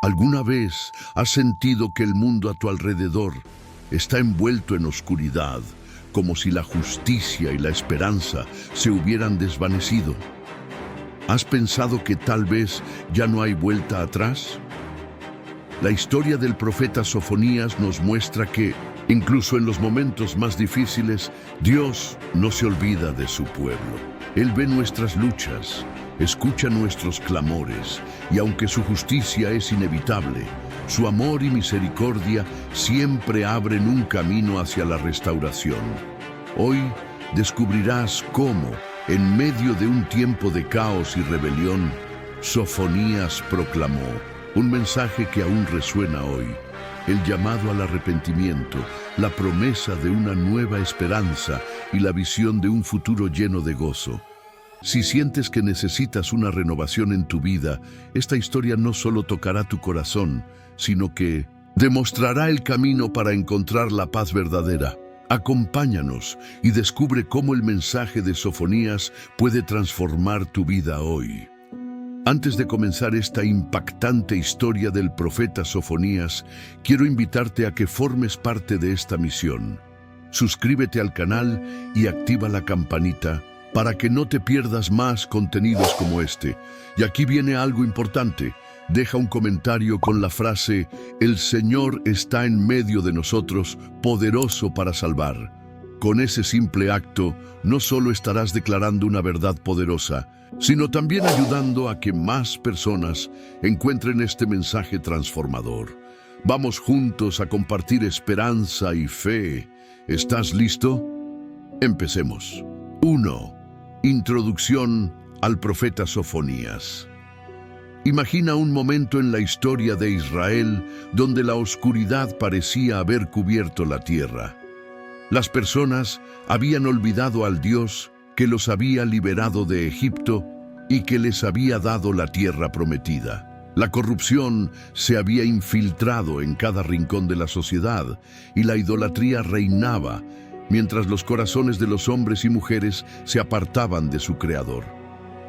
¿Alguna vez has sentido que el mundo a tu alrededor está envuelto en oscuridad, como si la justicia y la esperanza se hubieran desvanecido? ¿Has pensado que tal vez ya no hay vuelta atrás? La historia del profeta Sofonías nos muestra que, incluso en los momentos más difíciles, Dios no se olvida de su pueblo. Él ve nuestras luchas, escucha nuestros clamores, y aunque su justicia es inevitable, su amor y misericordia siempre abren un camino hacia la restauración. Hoy descubrirás cómo, en medio de un tiempo de caos y rebelión, Sofonías proclamó un mensaje que aún resuena hoy: el llamado al arrepentimiento, la promesa de una nueva esperanza y la visión de un futuro lleno de gozo. Si sientes que necesitas una renovación en tu vida, esta historia no solo tocará tu corazón, sino que demostrará el camino para encontrar la paz verdadera. Acompáñanos y descubre cómo el mensaje de Sofonías puede transformar tu vida hoy. Antes de comenzar esta impactante historia del profeta Sofonías, quiero invitarte a que formes parte de esta misión. Suscríbete al canal y activa la campanita para que no te pierdas más contenidos como este. Y aquí viene algo importante. Deja un comentario con la frase: "El Señor está en medio de nosotros, poderoso para salvar". Con ese simple acto, no solo estarás declarando una verdad poderosa, sino también ayudando a que más personas encuentren este mensaje transformador. Vamos juntos a compartir esperanza y fe. ¿Estás listo? Empecemos. 1. Introducción al profeta Sofonías. Imagina un momento en la historia de Israel donde la oscuridad parecía haber cubierto la tierra. Las personas habían olvidado al Dios que los había liberado de Egipto y que les había dado la tierra prometida. La corrupción se había infiltrado en cada rincón de la sociedad y la idolatría reinaba, mientras los corazones de los hombres y mujeres se apartaban de su Creador.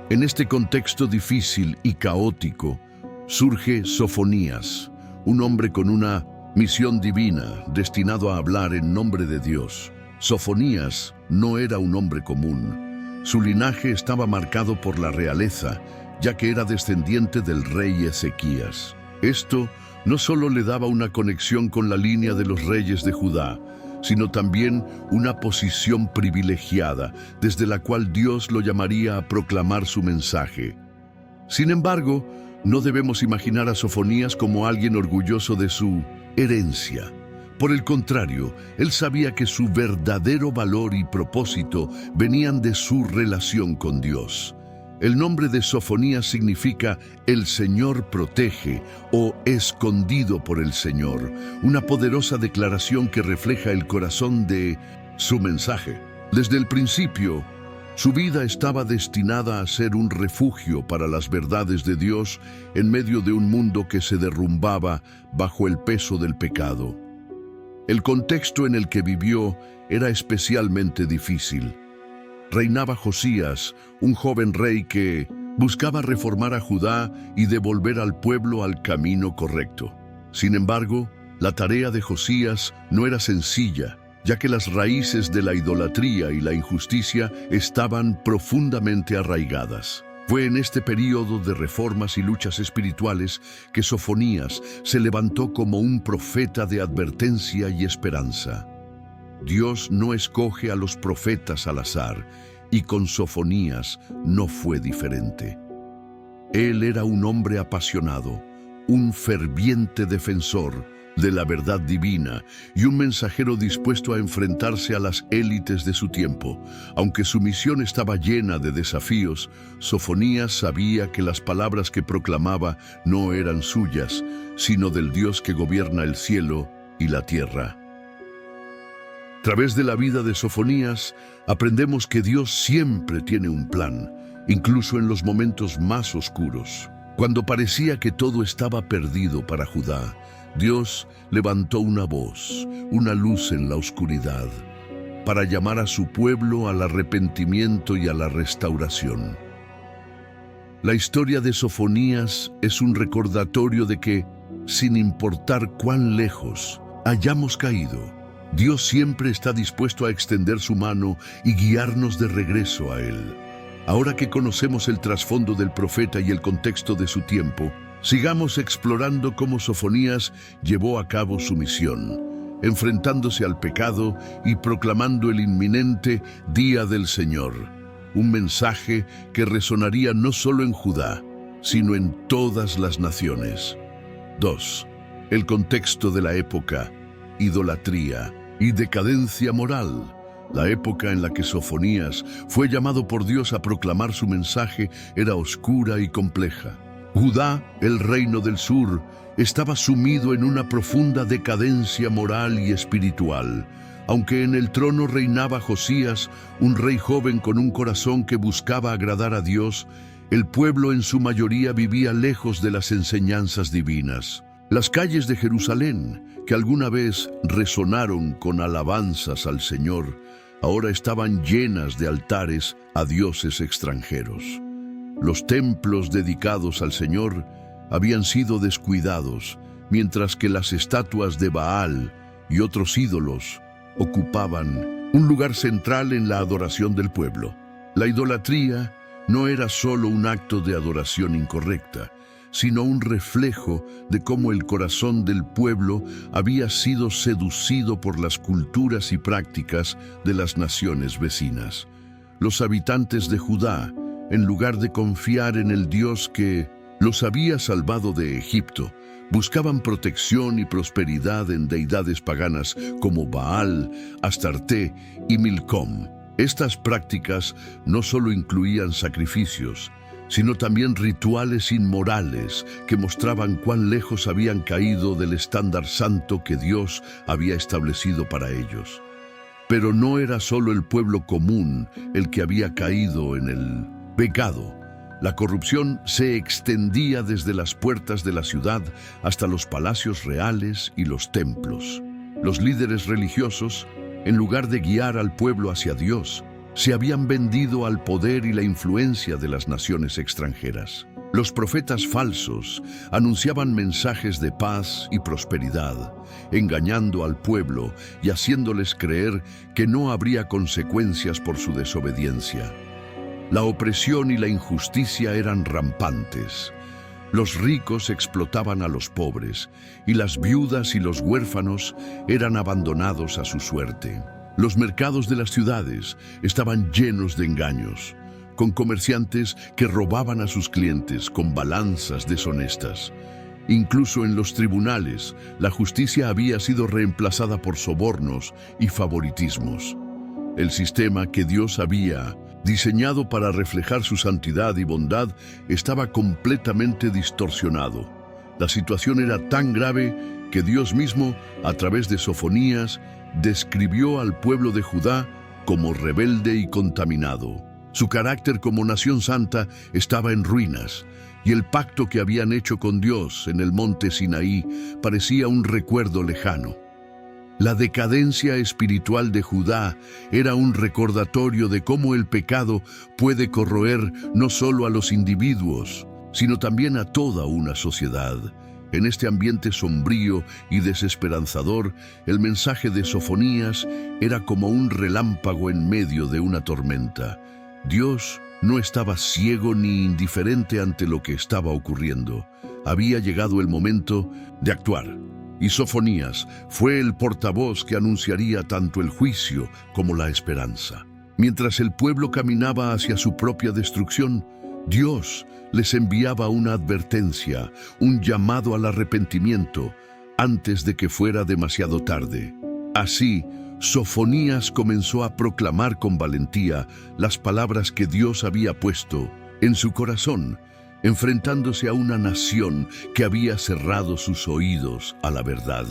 En este contexto difícil y caótico, surge Sofonías, un hombre con una misión divina, destinado a hablar en nombre de Dios. Sofonías no era un hombre común. Su linaje estaba marcado por la realeza, ya que era descendiente del rey Ezequías. Esto no solo le daba una conexión con la línea de los reyes de Judá, sino también una posición privilegiada, desde la cual Dios lo llamaría a proclamar su mensaje. Sin embargo, no debemos imaginar a Sofonías como alguien orgulloso de su herencia. Por el contrario, él sabía que su verdadero valor y propósito venían de su relación con Dios. El nombre de Sofonías significa "el Señor protege" o "escondido por el Señor", una poderosa declaración que refleja el corazón de su mensaje. Desde el principio, su vida estaba destinada a ser un refugio para las verdades de Dios en medio de un mundo que se derrumbaba bajo el peso del pecado. El contexto en el que vivió era especialmente difícil. Reinaba Josías, un joven rey que buscaba reformar a Judá y devolver al pueblo al camino correcto. Sin embargo, la tarea de Josías no era sencilla, ya que las raíces de la idolatría y la injusticia estaban profundamente arraigadas. Fue en este período de reformas y luchas espirituales que Sofonías se levantó como un profeta de advertencia y esperanza. Dios no escoge a los profetas al azar, y con Sofonías no fue diferente. Él era un hombre apasionado, un ferviente defensor de la verdad divina y un mensajero dispuesto a enfrentarse a las élites de su tiempo. Aunque su misión estaba llena de desafíos, Sofonías sabía que las palabras que proclamaba no eran suyas, sino del Dios que gobierna el cielo y la tierra. A través de la vida de Sofonías, aprendemos que Dios siempre tiene un plan, incluso en los momentos más oscuros. Cuando parecía que todo estaba perdido para Judá, Dios levantó una voz, una luz en la oscuridad, para llamar a su pueblo al arrepentimiento y a la restauración. La historia de Sofonías es un recordatorio de que, sin importar cuán lejos hayamos caído, Dios siempre está dispuesto a extender su mano y guiarnos de regreso a Él. Ahora que conocemos el trasfondo del profeta y el contexto de su tiempo, sigamos explorando cómo Sofonías llevó a cabo su misión, enfrentándose al pecado y proclamando el inminente Día del Señor, un mensaje que resonaría no solo en Judá, sino en todas las naciones. 2. El contexto de la época: idolatría y decadencia moral. La época en la que Sofonías fue llamado por Dios a proclamar su mensaje era oscura y compleja. Judá, el reino del sur, estaba sumido en una profunda decadencia moral y espiritual. Aunque en el trono reinaba Josías, un rey joven con un corazón que buscaba agradar a Dios, el pueblo en su mayoría vivía lejos de las enseñanzas divinas. Las calles de Jerusalén, que alguna vez resonaron con alabanzas al Señor, ahora estaban llenas de altares a dioses extranjeros. Los templos dedicados al Señor habían sido descuidados, mientras que las estatuas de Baal y otros ídolos ocupaban un lugar central en la adoración del pueblo. La idolatría no era solo un acto de adoración incorrecta, sino un reflejo de cómo el corazón del pueblo había sido seducido por las culturas y prácticas de las naciones vecinas. Los habitantes de Judá, en lugar de confiar en el Dios que los había salvado de Egipto, buscaban protección y prosperidad en deidades paganas como Baal, Astarte y Milcom. Estas prácticas no solo incluían sacrificios, sino también rituales inmorales que mostraban cuán lejos habían caído del estándar santo que Dios había establecido para ellos. Pero no era solo el pueblo común el que había caído en el pecado. La corrupción se extendía desde las puertas de la ciudad hasta los palacios reales y los templos. Los líderes religiosos, en lugar de guiar al pueblo hacia Dios, se habían vendido al poder y la influencia de las naciones extranjeras. Los profetas falsos anunciaban mensajes de paz y prosperidad, engañando al pueblo y haciéndoles creer que no habría consecuencias por su desobediencia. La opresión y la injusticia eran rampantes. Los ricos explotaban a los pobres, y las viudas y los huérfanos eran abandonados a su suerte. Los mercados de las ciudades estaban llenos de engaños, con comerciantes que robaban a sus clientes con balanzas deshonestas. Incluso en los tribunales, la justicia había sido reemplazada por sobornos y favoritismos. El sistema que Dios había diseñado para reflejar su santidad y bondad estaba completamente distorsionado. La situación era tan grave que Dios mismo, a través de Sofonías, describió al pueblo de Judá como rebelde y contaminado. Su carácter como nación santa estaba en ruinas, y el pacto que habían hecho con Dios en el monte Sinaí parecía un recuerdo lejano. La decadencia espiritual de Judá era un recordatorio de cómo el pecado puede corroer no solo a los individuos, sino también a toda una sociedad. En este ambiente sombrío y desesperanzador, el mensaje de Sofonías era como un relámpago en medio de una tormenta. Dios no estaba ciego ni indiferente ante lo que estaba ocurriendo. Había llegado el momento de actuar. Y Sofonías fue el portavoz que anunciaría tanto el juicio como la esperanza. Mientras el pueblo caminaba hacia su propia destrucción, Dios les enviaba una advertencia, un llamado al arrepentimiento, antes de que fuera demasiado tarde. Así, Sofonías comenzó a proclamar con valentía las palabras que Dios había puesto en su corazón, enfrentándose a una nación que había cerrado sus oídos a la verdad.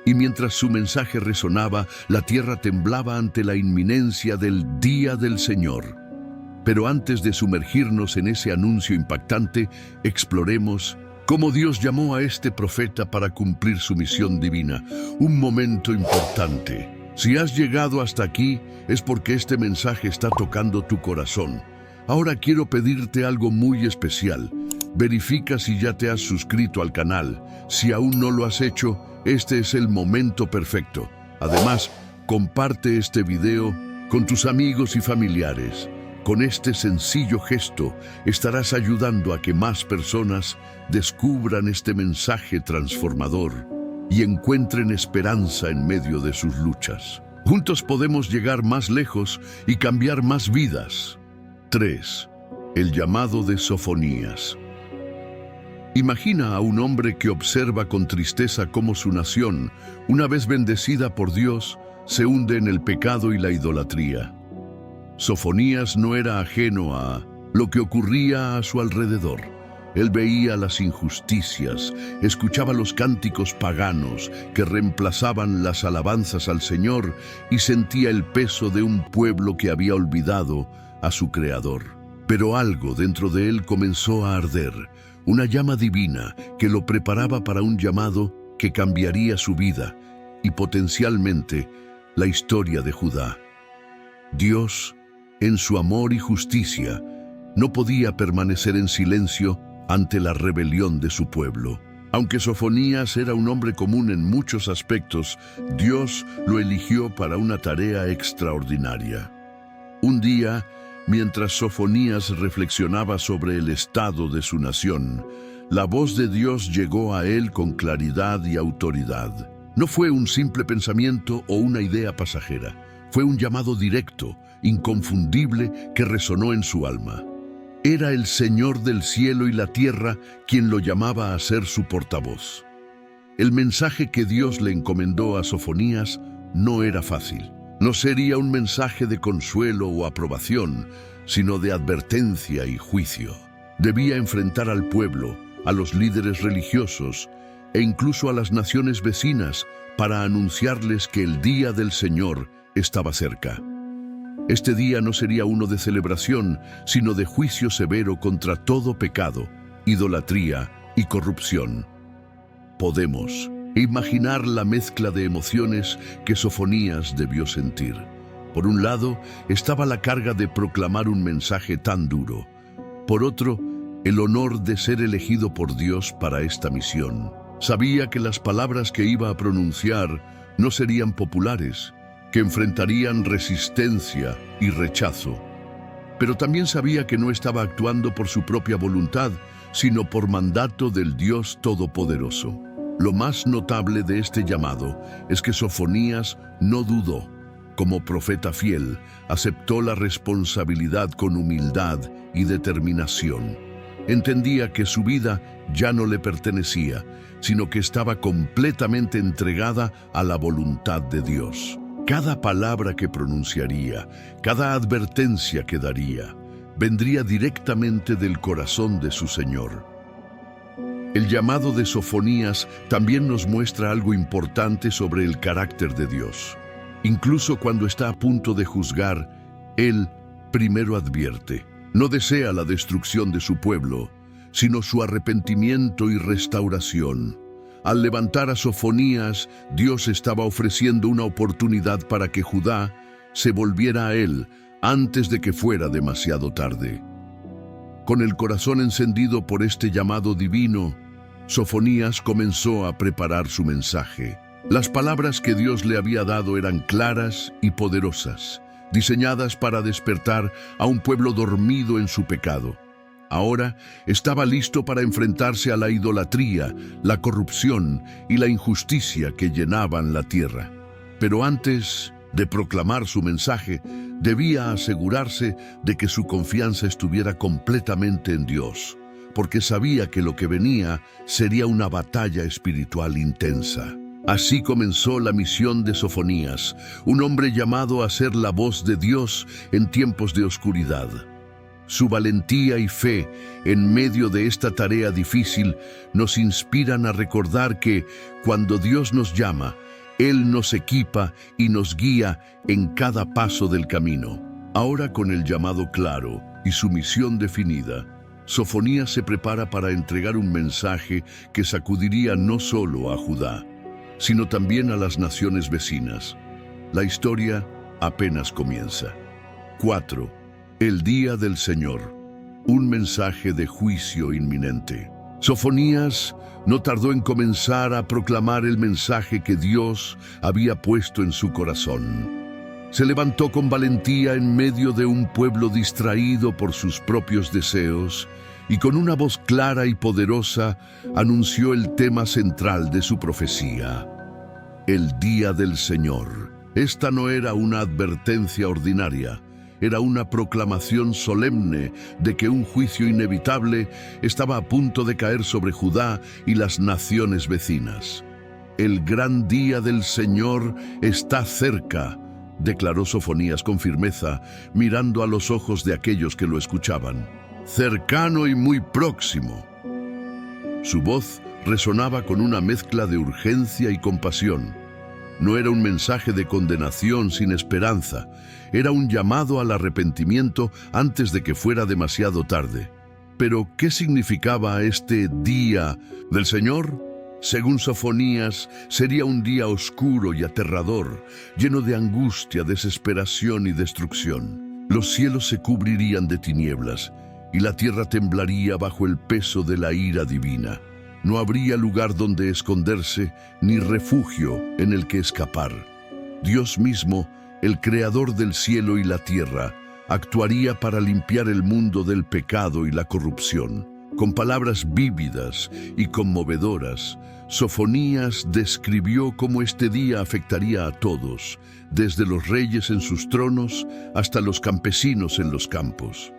Y mientras su mensaje resonaba, la tierra temblaba ante la inminencia del Día del Señor. Pero antes de sumergirnos en ese anuncio impactante, exploremos cómo Dios llamó a este profeta para cumplir su misión divina. Un momento importante. Si has llegado hasta aquí, es porque este mensaje está tocando tu corazón. Ahora quiero pedirte algo muy especial. Verifica si ya te has suscrito al canal. Si aún no lo has hecho, este es el momento perfecto. Además, comparte este video con tus amigos y familiares. Con este sencillo gesto estarás ayudando a que más personas descubran este mensaje transformador y encuentren esperanza en medio de sus luchas. Juntos podemos llegar más lejos y cambiar más vidas. 3. El llamado de Sofonías. Imagina a un hombre que observa con tristeza cómo su nación, una vez bendecida por Dios, se hunde en el pecado y la idolatría. Sofonías no era ajeno a lo que ocurría a su alrededor. Él veía las injusticias, escuchaba los cánticos paganos que reemplazaban las alabanzas al Señor y sentía el peso de un pueblo que había olvidado a su Creador. Pero algo dentro de él comenzó a arder, una llama divina que lo preparaba para un llamado que cambiaría su vida y potencialmente la historia de Judá. Dios, en su amor y justicia, no podía permanecer en silencio ante la rebelión de su pueblo. Aunque Sofonías era un hombre común en muchos aspectos, Dios lo eligió para una tarea extraordinaria. Un día, mientras Sofonías reflexionaba sobre el estado de su nación, la voz de Dios llegó a él con claridad y autoridad. No fue un simple pensamiento o una idea pasajera. Fue un llamado directo, inconfundible, que resonó en su alma. Era el Señor del cielo y la tierra quien lo llamaba a ser su portavoz. El mensaje que Dios le encomendó a Sofonías no era fácil. No sería un mensaje de consuelo o aprobación, sino de advertencia y juicio. Debía enfrentar al pueblo, a los líderes religiosos e incluso a las naciones vecinas para anunciarles que el día del Señor estaba cerca. Este día no sería uno de celebración, sino de juicio severo contra todo pecado, idolatría y corrupción. Podemos imaginar la mezcla de emociones que Sofonías debió sentir. Por un lado, estaba la carga de proclamar un mensaje tan duro. Por otro, el honor de ser elegido por Dios para esta misión. Sabía que las palabras que iba a pronunciar no serían populares, que enfrentarían resistencia y rechazo. Pero también sabía que no estaba actuando por su propia voluntad, sino por mandato del Dios Todopoderoso. Lo más notable de este llamado es que Sofonías no dudó. Como profeta fiel, aceptó la responsabilidad con humildad y determinación. Entendía que su vida ya no le pertenecía, sino que estaba completamente entregada a la voluntad de Dios. Cada palabra que pronunciaría, cada advertencia que daría, vendría directamente del corazón de su Señor. El llamado de Sofonías también nos muestra algo importante sobre el carácter de Dios. Incluso cuando está a punto de juzgar, Él primero advierte. No desea la destrucción de su pueblo, sino su arrepentimiento y restauración. Al levantar a Sofonías, Dios estaba ofreciendo una oportunidad para que Judá se volviera a Él antes de que fuera demasiado tarde. Con el corazón encendido por este llamado divino, Sofonías comenzó a preparar su mensaje. Las palabras que Dios le había dado eran claras y poderosas, diseñadas para despertar a un pueblo dormido en su pecado. Ahora estaba listo para enfrentarse a la idolatría, la corrupción y la injusticia que llenaban la tierra. Pero antes de proclamar su mensaje, debía asegurarse de que su confianza estuviera completamente en Dios, porque sabía que lo que venía sería una batalla espiritual intensa. Así comenzó la misión de Sofonías, un hombre llamado a ser la voz de Dios en tiempos de oscuridad. Su valentía y fe en medio de esta tarea difícil nos inspiran a recordar que, cuando Dios nos llama, Él nos equipa y nos guía en cada paso del camino. Ahora, con el llamado claro y su misión definida, Sofonías se prepara para entregar un mensaje que sacudiría no solo a Judá, sino también a las naciones vecinas. La historia apenas comienza. 4. El día del Señor. un mensaje de juicio inminente. Sofonías no tardó en comenzar a proclamar el mensaje que Dios había puesto en su corazón. Se levantó con valentía en medio de un pueblo distraído por sus propios deseos y con una voz clara y poderosa anunció el tema central de su profecía: el día del Señor. Esta no era una advertencia ordinaria, era una proclamación solemne de que un juicio inevitable estaba a punto de caer sobre Judá y las naciones vecinas. El gran día del Señor está cerca, declaró Sofonías con firmeza, mirando a los ojos de aquellos que lo escuchaban. Cercano y muy próximo. Su voz resonaba con una mezcla de urgencia y compasión. No era un mensaje de condenación sin esperanza, era un llamado al arrepentimiento antes de que fuera demasiado tarde. Pero, ¿qué significaba este día del Señor? Según Sofonías, sería un día oscuro y aterrador, lleno de angustia, desesperación y destrucción. Los cielos se cubrirían de tinieblas y la tierra temblaría bajo el peso de la ira divina. No habría lugar donde esconderse, ni refugio en el que escapar. Dios mismo, el creador del cielo y la tierra, actuaría para limpiar el mundo del pecado y la corrupción. Con palabras vívidas y conmovedoras, Sofonías describió cómo este día afectaría a todos, desde los reyes en sus tronos hasta los campesinos en los campos.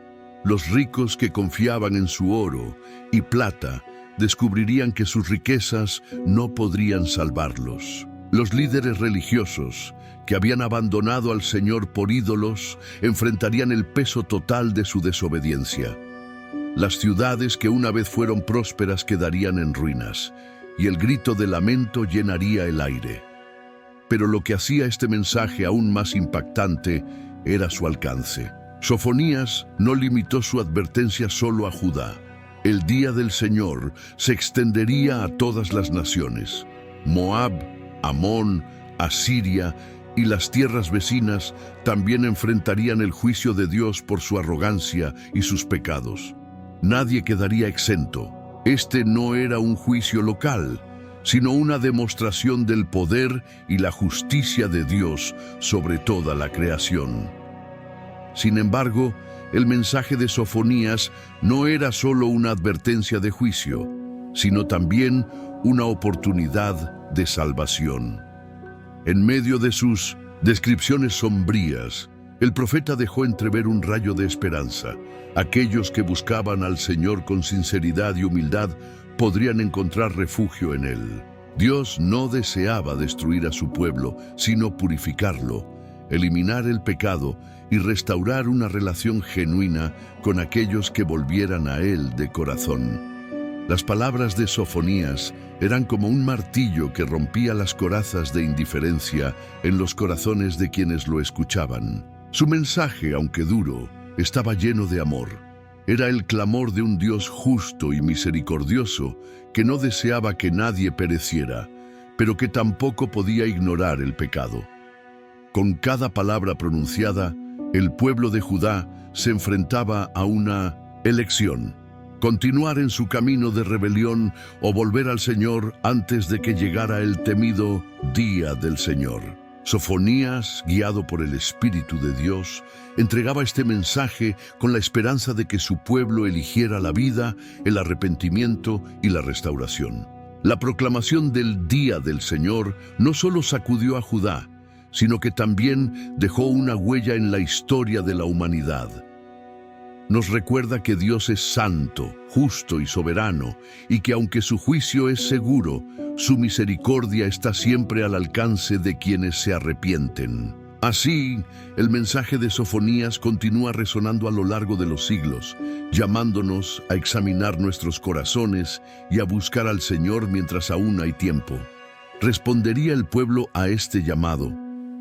Los ricos que confiaban en su oro y plata descubrirían que sus riquezas no podrían salvarlos. Los líderes religiosos, que habían abandonado al Señor por ídolos, enfrentarían el peso total de su desobediencia. Las ciudades que una vez fueron prósperas quedarían en ruinas, y el grito de lamento llenaría el aire. Pero lo que hacía este mensaje aún más impactante era su alcance. Sofonías no limitó su advertencia solo a Judá. El día del Señor se extendería a todas las naciones. Moab, Amón, Asiria y las tierras vecinas también enfrentarían el juicio de Dios por su arrogancia y sus pecados. Nadie quedaría exento. Este no era un juicio local, sino una demostración del poder y la justicia de Dios sobre toda la creación. Sin embargo, el mensaje de Sofonías no era solo una advertencia de juicio, sino también una oportunidad de salvación. En medio de sus descripciones sombrías, el profeta dejó entrever un rayo de esperanza. Aquellos que buscaban al Señor con sinceridad y humildad podrían encontrar refugio en Él. Dios no deseaba destruir a su pueblo, sino purificarlo, eliminar el pecado y restaurar una relación genuina con aquellos que volvieran a Él de corazón. Las palabras de Sofonías eran como un martillo que rompía las corazas de indiferencia en los corazones de quienes lo escuchaban. Su mensaje, aunque duro, estaba lleno de amor. Era el clamor de un Dios justo y misericordioso que no deseaba que nadie pereciera, pero que tampoco podía ignorar el pecado. Con cada palabra pronunciada, el pueblo de Judá se enfrentaba a una elección: continuar en su camino de rebelión o volver al Señor antes de que llegara el temido día del Señor. Sofonías, guiado por el Espíritu de Dios, entregaba este mensaje con la esperanza de que su pueblo eligiera la vida, el arrepentimiento y la restauración. La proclamación del día del Señor no solo sacudió a Judá, sino que también dejó una huella en la historia de la humanidad. Nos recuerda que Dios es santo, justo y soberano, y que aunque su juicio es seguro, su misericordia está siempre al alcance de quienes se arrepienten. Así, el mensaje de Sofonías continúa resonando a lo largo de los siglos, llamándonos a examinar nuestros corazones y a buscar al Señor mientras aún hay tiempo. ¿Respondería el pueblo a este llamado?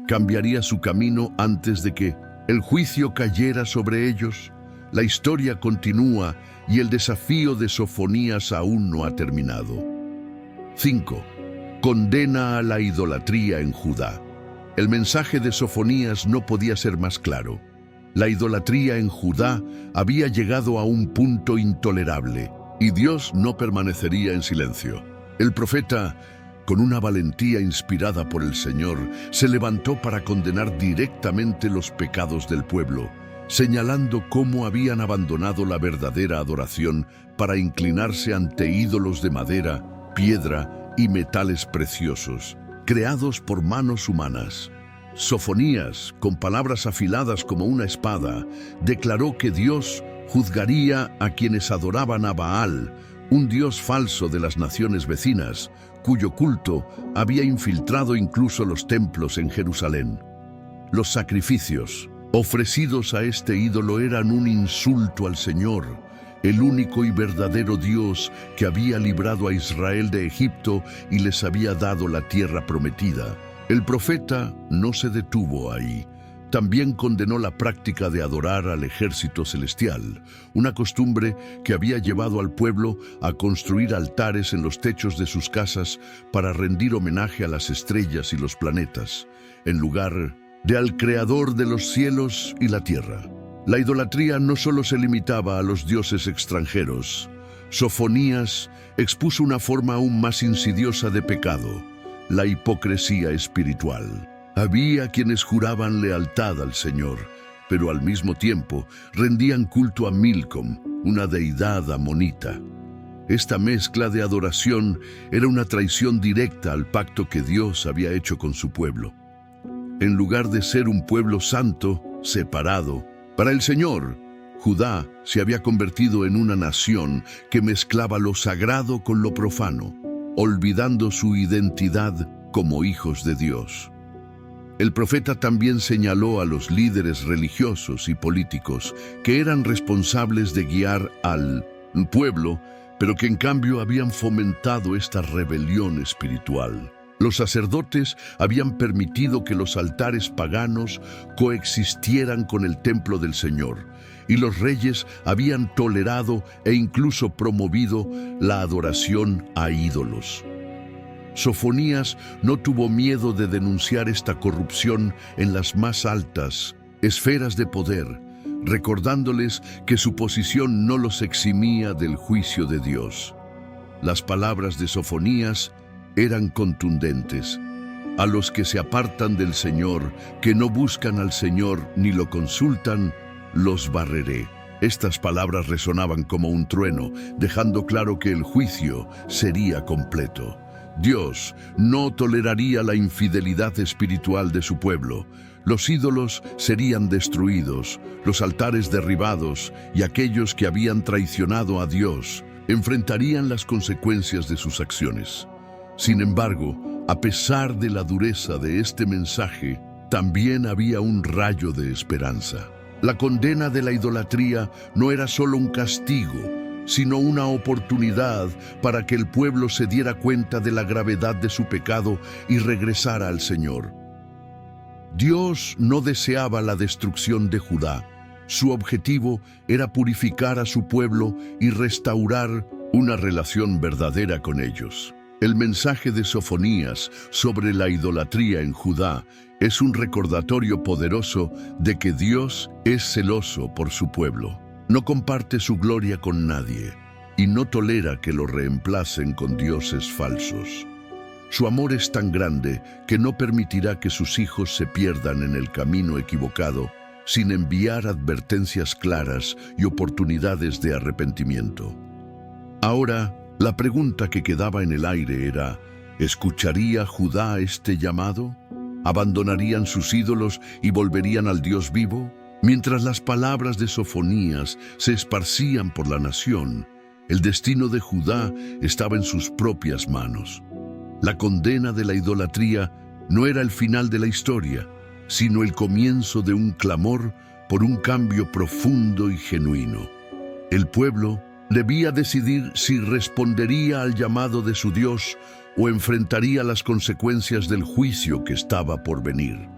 ¿Cambiaría su camino antes de que el juicio cayera sobre ellos? La historia continúa y el desafío de Sofonías aún no ha terminado. 5. Condena a la idolatría en Judá. El mensaje de Sofonías no podía ser más claro. La idolatría en Judá había llegado a un punto intolerable, y Dios no permanecería en silencio. El profeta, con una valentía inspirada por el Señor, se levantó para condenar directamente los pecados del pueblo, señalando cómo habían abandonado la verdadera adoración para inclinarse ante ídolos de madera, piedra y metales preciosos, creados por manos humanas. Sofonías, con palabras afiladas como una espada, declaró que Dios juzgaría a quienes adoraban a Baal, un dios falso de las naciones vecinas, cuyo culto había infiltrado incluso los templos en Jerusalén. Los sacrificios ofrecidos a este ídolo eran un insulto al Señor, el único y verdadero Dios que había librado a Israel de Egipto y les había dado la tierra prometida. El profeta no se detuvo ahí. También condenó la práctica de adorar al ejército celestial, una costumbre que había llevado al pueblo a construir altares en los techos de sus casas para rendir homenaje a las estrellas y los planetas, en lugar de al Creador de los cielos y la tierra. La idolatría no solo se limitaba a los dioses extranjeros. Sofonías expuso una forma aún más insidiosa de pecado: la hipocresía espiritual. Había quienes juraban lealtad al Señor, pero al mismo tiempo rendían culto a Milcom, una deidad amonita. Esta mezcla de adoración era una traición directa al pacto que Dios había hecho con su pueblo. En lugar de ser un pueblo santo, separado, para el Señor, Judá se había convertido en una nación que mezclaba lo sagrado con lo profano, olvidando su identidad como hijos de Dios. El profeta también señaló a los líderes religiosos y políticos que eran responsables de guiar al pueblo, pero que en cambio habían fomentado esta rebelión espiritual. Los sacerdotes habían permitido que los altares paganos coexistieran con el templo del Señor, y los reyes habían tolerado e incluso promovido la adoración a ídolos. Sofonías no tuvo miedo de denunciar esta corrupción en las más altas esferas de poder, recordándoles que su posición no los eximía del juicio de Dios. Las palabras de Sofonías eran contundentes: a los que se apartan del Señor, que no buscan al Señor ni lo consultan, los barreré. Estas palabras resonaban como un trueno, dejando claro que el juicio sería completo. Dios no toleraría la infidelidad espiritual de su pueblo. Los ídolos serían destruidos, los altares derribados, y aquellos que habían traicionado a Dios enfrentarían las consecuencias de sus acciones. Sin embargo, a pesar de la dureza de este mensaje, también había un rayo de esperanza. La condena de la idolatría no era solo un castigo, sino una oportunidad para que el pueblo se diera cuenta de la gravedad de su pecado y regresara al Señor. Dios no deseaba la destrucción de Judá. Su objetivo era purificar a su pueblo y restaurar una relación verdadera con ellos. El mensaje de Sofonías sobre la idolatría en Judá es un recordatorio poderoso de que Dios es celoso por su pueblo. No comparte su gloria con nadie y no tolera que lo reemplacen con dioses falsos. Su amor es tan grande que no permitirá que sus hijos se pierdan en el camino equivocado sin enviar advertencias claras y oportunidades de arrepentimiento. Ahora, la pregunta que quedaba en el aire era: ¿escucharía Judá este llamado? ¿Abandonarían sus ídolos y volverían al Dios vivo? Mientras las palabras de Sofonías se esparcían por la nación, el destino de Judá estaba en sus propias manos. La condena de la idolatría no era el final de la historia, sino el comienzo de un clamor por un cambio profundo y genuino. El pueblo debía decidir si respondería al llamado de su Dios o enfrentaría las consecuencias del juicio que estaba por venir.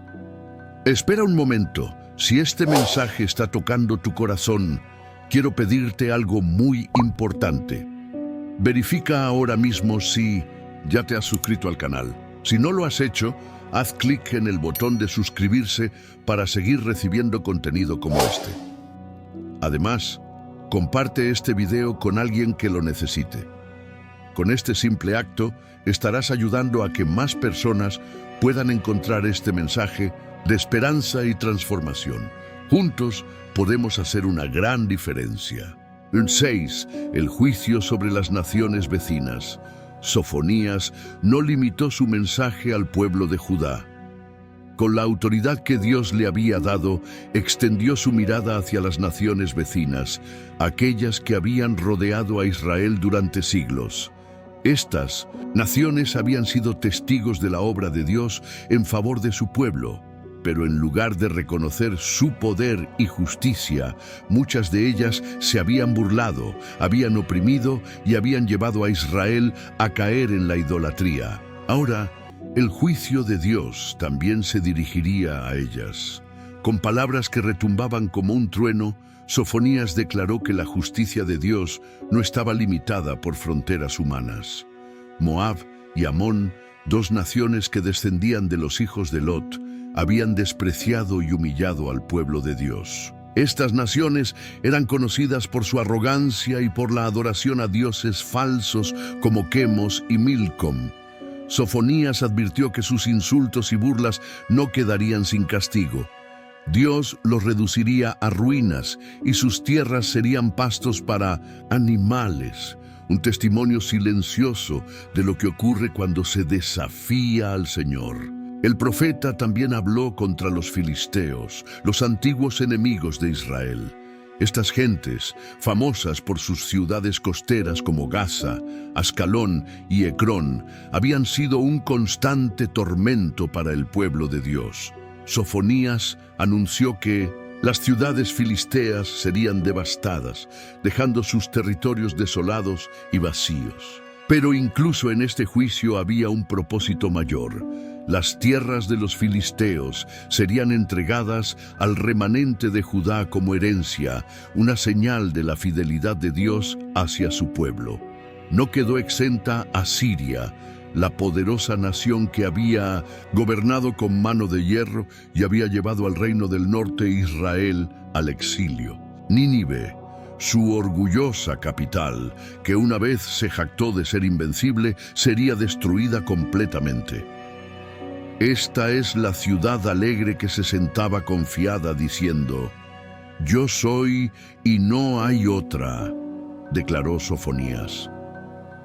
Espera un momento. Si este mensaje está tocando tu corazón, quiero pedirte algo muy importante. Verifica ahora mismo si ya te has suscrito al canal. Si no lo has hecho, haz clic en el botón de suscribirse para seguir recibiendo contenido como este. Además, comparte este video con alguien que lo necesite. Con este simple acto, estarás ayudando a que más personas puedan encontrar este mensaje de esperanza y transformación. Juntos podemos hacer una gran diferencia. 6. El juicio sobre las naciones vecinas. Sofonías no limitó su mensaje al pueblo de Judá. Con la autoridad que Dios le había dado, extendió su mirada hacia las naciones vecinas, aquellas que habían rodeado a Israel durante siglos. Estas naciones habían sido testigos de la obra de Dios en favor de su pueblo, pero en lugar de reconocer su poder y justicia, muchas de ellas se habían burlado, habían oprimido y habían llevado a Israel a caer en la idolatría. Ahora, el juicio de Dios también se dirigiría a ellas. Con palabras que retumbaban como un trueno, Sofonías declaró que la justicia de Dios no estaba limitada por fronteras humanas. Moab y Amón, dos naciones que descendían de los hijos de Lot, habían despreciado y humillado al pueblo de Dios. Estas naciones eran conocidas por su arrogancia y por la adoración a dioses falsos como Quemos y Milcom. Sofonías advirtió que sus insultos y burlas no quedarían sin castigo. Dios los reduciría a ruinas y sus tierras serían pastos para animales. Un testimonio silencioso de lo que ocurre cuando se desafía al Señor. El profeta también habló contra los filisteos, los antiguos enemigos de Israel. Estas gentes, famosas por sus ciudades costeras como Gaza, Ascalón y Ecrón, habían sido un constante tormento para el pueblo de Dios. Sofonías anunció que las ciudades filisteas serían devastadas, dejando sus territorios desolados y vacíos. Pero incluso en este juicio había un propósito mayor. Las tierras de los filisteos serían entregadas al remanente de Judá como herencia, una señal de la fidelidad de Dios hacia su pueblo. No quedó exenta Asiria, la poderosa nación que había gobernado con mano de hierro y había llevado al reino del norte Israel al exilio. Nínive, su orgullosa capital, que una vez se jactó de ser invencible, sería destruida completamente. Esta es la ciudad alegre que se sentaba confiada diciendo: «Yo soy y no hay otra», declaró Sofonías.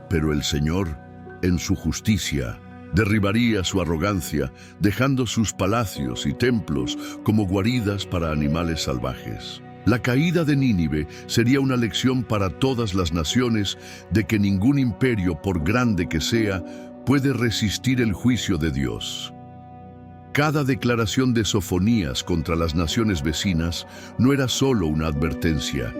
Pero el Señor, en su justicia, derribaría su arrogancia, dejando sus palacios y templos como guaridas para animales salvajes. La caída de Nínive sería una lección para todas las naciones de que ningún imperio, por grande que sea, puede resistir el juicio de Dios. Cada declaración de Sofonías contra las naciones vecinas no era solo una advertencia,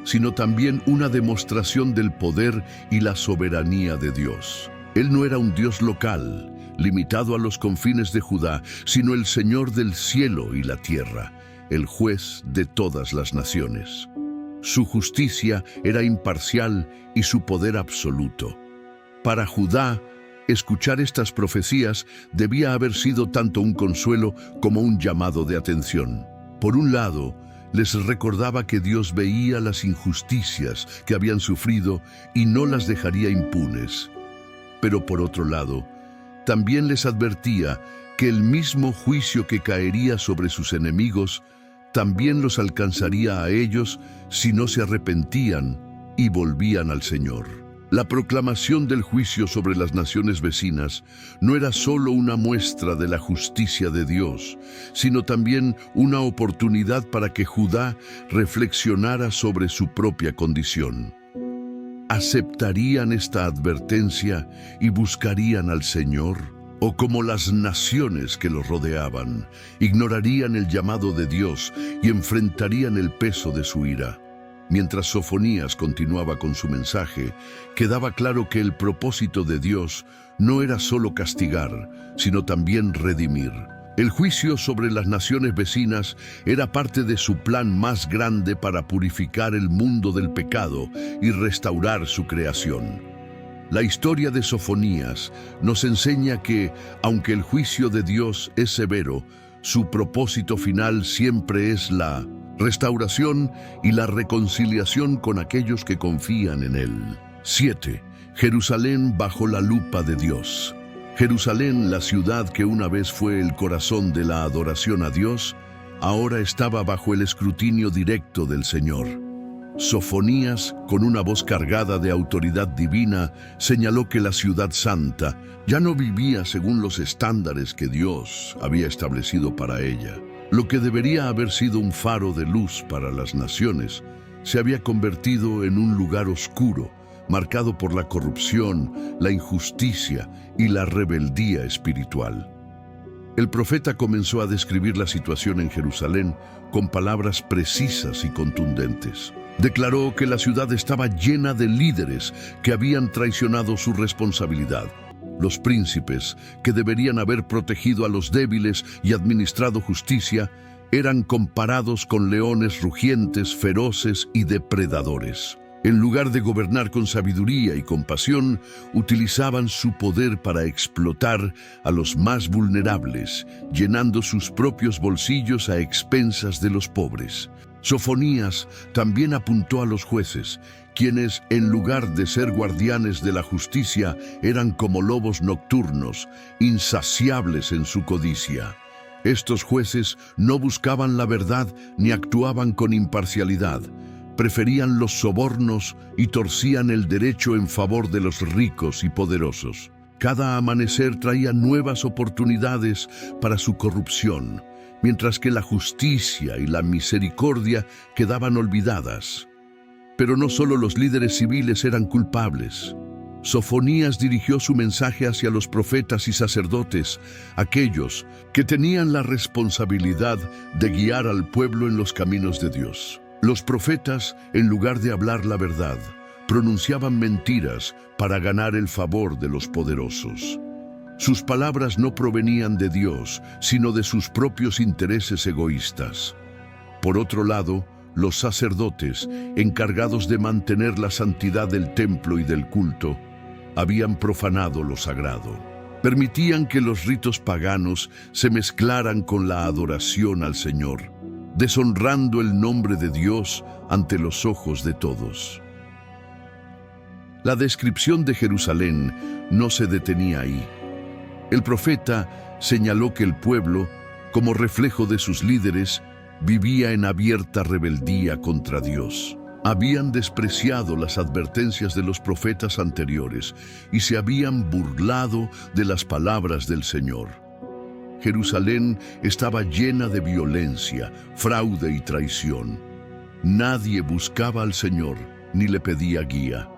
sino también una demostración del poder y la soberanía de Dios. Él no era un Dios local, limitado a los confines de Judá, sino el Señor del cielo y la tierra, el juez de todas las naciones. Su justicia era imparcial y su poder absoluto. Para Judá, escuchar estas profecías debía haber sido tanto un consuelo como un llamado de atención. Por un lado, les recordaba que Dios veía las injusticias que habían sufrido y no las dejaría impunes. Pero por otro lado, también les advertía que el mismo juicio que caería sobre sus enemigos también los alcanzaría a ellos si no se arrepentían y volvían al Señor. La proclamación del juicio sobre las naciones vecinas no era solo una muestra de la justicia de Dios, sino también una oportunidad para que Judá reflexionara sobre su propia condición. ¿Aceptarían esta advertencia y buscarían al Señor? ¿O como las naciones que los rodeaban, ignorarían el llamado de Dios y enfrentarían el peso de su ira? Mientras Sofonías continuaba con su mensaje, quedaba claro que el propósito de Dios no era solo castigar, sino también redimir. El juicio sobre las naciones vecinas era parte de su plan más grande para purificar el mundo del pecado y restaurar su creación. La historia de Sofonías nos enseña que, aunque el juicio de Dios es severo, su propósito final siempre es la restauración y la reconciliación con aquellos que confían en Él. 7. Jerusalén bajo la lupa de Dios. Jerusalén, la ciudad que una vez fue el corazón de la adoración a Dios, ahora estaba bajo el escrutinio directo del Señor. Sofonías, con una voz cargada de autoridad divina, señaló que la ciudad santa ya no vivía según los estándares que Dios había establecido para ella. Lo que debería haber sido un faro de luz para las naciones, se había convertido en un lugar oscuro, marcado por la corrupción, la injusticia y la rebeldía espiritual. El profeta comenzó a describir la situación en Jerusalén con palabras precisas y contundentes. Declaró que la ciudad estaba llena de líderes que habían traicionado su responsabilidad. Los príncipes, que deberían haber protegido a los débiles y administrado justicia, eran comparados con leones rugientes, feroces y depredadores. En lugar de gobernar con sabiduría y compasión, utilizaban su poder para explotar a los más vulnerables, llenando sus propios bolsillos a expensas de los pobres. Sofonías también apuntó a los jueces, quienes, en lugar de ser guardianes de la justicia, eran como lobos nocturnos, insaciables en su codicia. Estos jueces no buscaban la verdad ni actuaban con imparcialidad. Preferían los sobornos y torcían el derecho en favor de los ricos y poderosos. Cada amanecer traía nuevas oportunidades para su corrupción, mientras que la justicia y la misericordia quedaban olvidadas. Pero no solo los líderes civiles eran culpables. Sofonías dirigió su mensaje hacia los profetas y sacerdotes, aquellos que tenían la responsabilidad de guiar al pueblo en los caminos de Dios. Los profetas, en lugar de hablar la verdad, pronunciaban mentiras para ganar el favor de los poderosos. Sus palabras no provenían de Dios, sino de sus propios intereses egoístas. Por otro lado, los sacerdotes, encargados de mantener la santidad del templo y del culto, habían profanado lo sagrado. Permitían que los ritos paganos se mezclaran con la adoración al Señor, deshonrando el nombre de Dios ante los ojos de todos. La descripción de Jerusalén no se detenía ahí. El profeta señaló que el pueblo, como reflejo de sus líderes, vivía en abierta rebeldía contra Dios. Habían despreciado las advertencias de los profetas anteriores y se habían burlado de las palabras del Señor. Jerusalén estaba llena de violencia, fraude y traición. Nadie buscaba al Señor ni le pedía guía.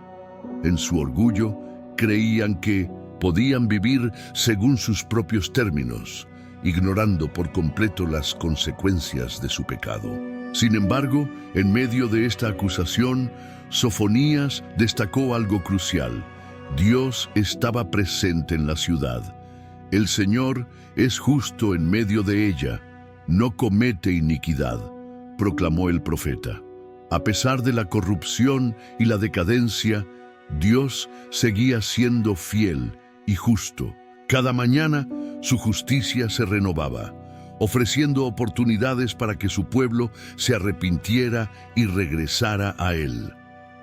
En su orgullo, creían que podían vivir según sus propios términos, ignorando por completo las consecuencias de su pecado. Sin embargo, en medio de esta acusación, Sofonías destacó algo crucial. Dios estaba presente en la ciudad. El Señor es justo en medio de ella, no comete iniquidad, proclamó el profeta. A pesar de la corrupción y la decadencia, Dios seguía siendo fiel y justo. Cada mañana su justicia se renovaba, ofreciendo oportunidades para que su pueblo se arrepintiera y regresara a Él.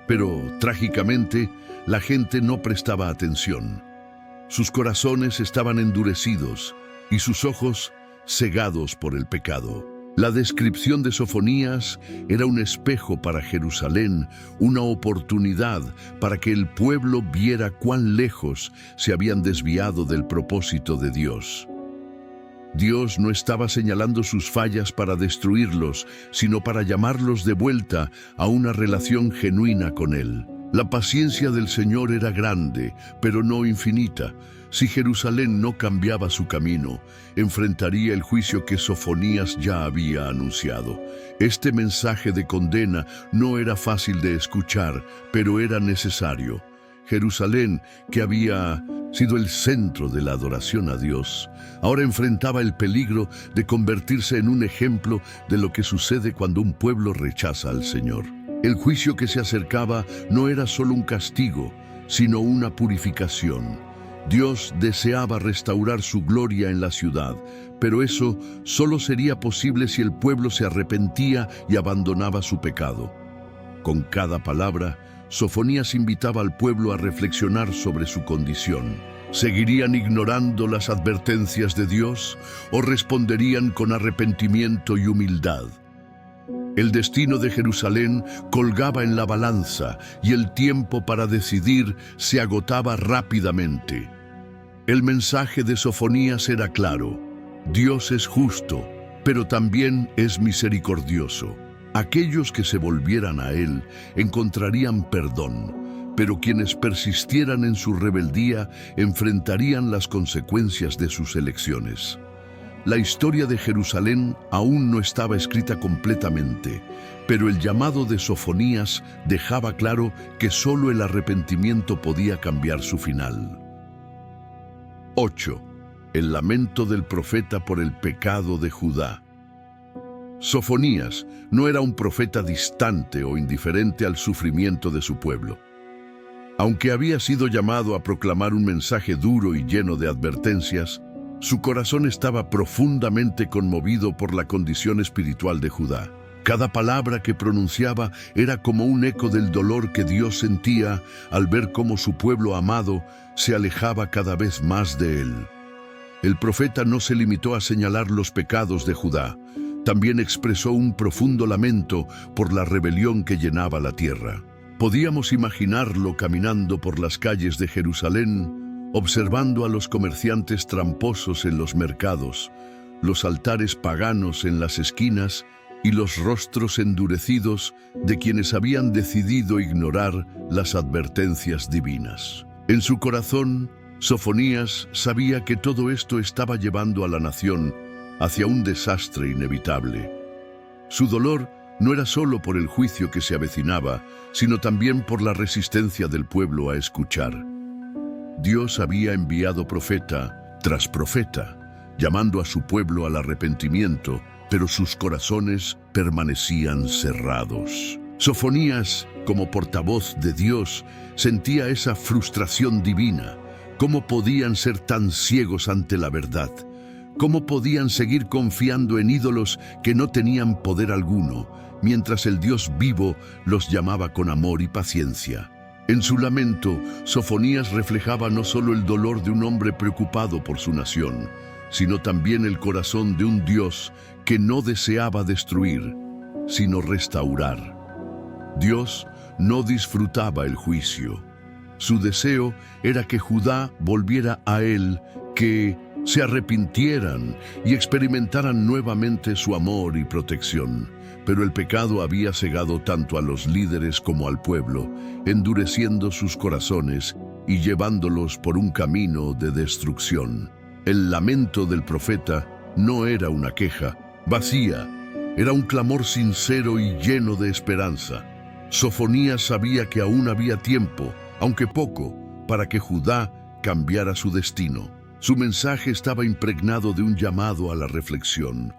Pero, trágicamente, la gente no prestaba atención. Sus corazones estaban endurecidos y sus ojos cegados por el pecado. La descripción de Sofonías era un espejo para Jerusalén, una oportunidad para que el pueblo viera cuán lejos se habían desviado del propósito de Dios. Dios no estaba señalando sus fallas para destruirlos, sino para llamarlos de vuelta a una relación genuina con Él. La paciencia del Señor era grande, pero no infinita. Si Jerusalén no cambiaba su camino, enfrentaría el juicio que Sofonías ya había anunciado. Este mensaje de condena no era fácil de escuchar, pero era necesario. Jerusalén, que había sido el centro de la adoración a Dios, ahora enfrentaba el peligro de convertirse en un ejemplo de lo que sucede cuando un pueblo rechaza al Señor. El juicio que se acercaba no era solo un castigo, sino una purificación. Dios deseaba restaurar su gloria en la ciudad, pero eso solo sería posible si el pueblo se arrepentía y abandonaba su pecado. Con cada palabra, Sofonías invitaba al pueblo a reflexionar sobre su condición. ¿Seguirían ignorando las advertencias de Dios o responderían con arrepentimiento y humildad? El destino de Jerusalén colgaba en la balanza y el tiempo para decidir se agotaba rápidamente. El mensaje de Sofonías era claro: Dios es justo, pero también es misericordioso. Aquellos que se volvieran a Él encontrarían perdón, pero quienes persistieran en su rebeldía enfrentarían las consecuencias de sus elecciones. La historia de Jerusalén aún no estaba escrita completamente, pero el llamado de Sofonías dejaba claro que solo el arrepentimiento podía cambiar su final. 8. El lamento del profeta por el pecado de Judá. Sofonías no era un profeta distante o indiferente al sufrimiento de su pueblo. Aunque había sido llamado a proclamar un mensaje duro y lleno de advertencias, su corazón estaba profundamente conmovido por la condición espiritual de Judá. Cada palabra que pronunciaba era como un eco del dolor que Dios sentía al ver cómo su pueblo amado se alejaba cada vez más de él. El profeta no se limitó a señalar los pecados de Judá, también expresó un profundo lamento por la rebelión que llenaba la tierra. Podíamos imaginarlo caminando por las calles de Jerusalén, observando a los comerciantes tramposos en los mercados, los altares paganos en las esquinas y los rostros endurecidos de quienes habían decidido ignorar las advertencias divinas. En su corazón, Sofonías sabía que todo esto estaba llevando a la nación hacia un desastre inevitable. Su dolor no era solo por el juicio que se avecinaba, sino también por la resistencia del pueblo a escuchar. Dios había enviado profeta tras profeta, llamando a su pueblo al arrepentimiento, pero sus corazones permanecían cerrados. Sofonías, como portavoz de Dios, sentía esa frustración divina. ¿Cómo podían ser tan ciegos ante la verdad? ¿Cómo podían seguir confiando en ídolos que no tenían poder alguno, mientras el Dios vivo los llamaba con amor y paciencia? En su lamento, Sofonías reflejaba no solo el dolor de un hombre preocupado por su nación, sino también el corazón de un Dios que no deseaba destruir, sino restaurar. Dios no disfrutaba el juicio. Su deseo era que Judá volviera a Él, que se arrepintieran y experimentaran nuevamente su amor y protección. Pero el pecado había cegado tanto a los líderes como al pueblo, endureciendo sus corazones y llevándolos por un camino de destrucción. El lamento del profeta no era una queja vacía, era un clamor sincero y lleno de esperanza. Sofonías sabía que aún había tiempo, aunque poco, para que Judá cambiara su destino. Su mensaje estaba impregnado de un llamado a la reflexión.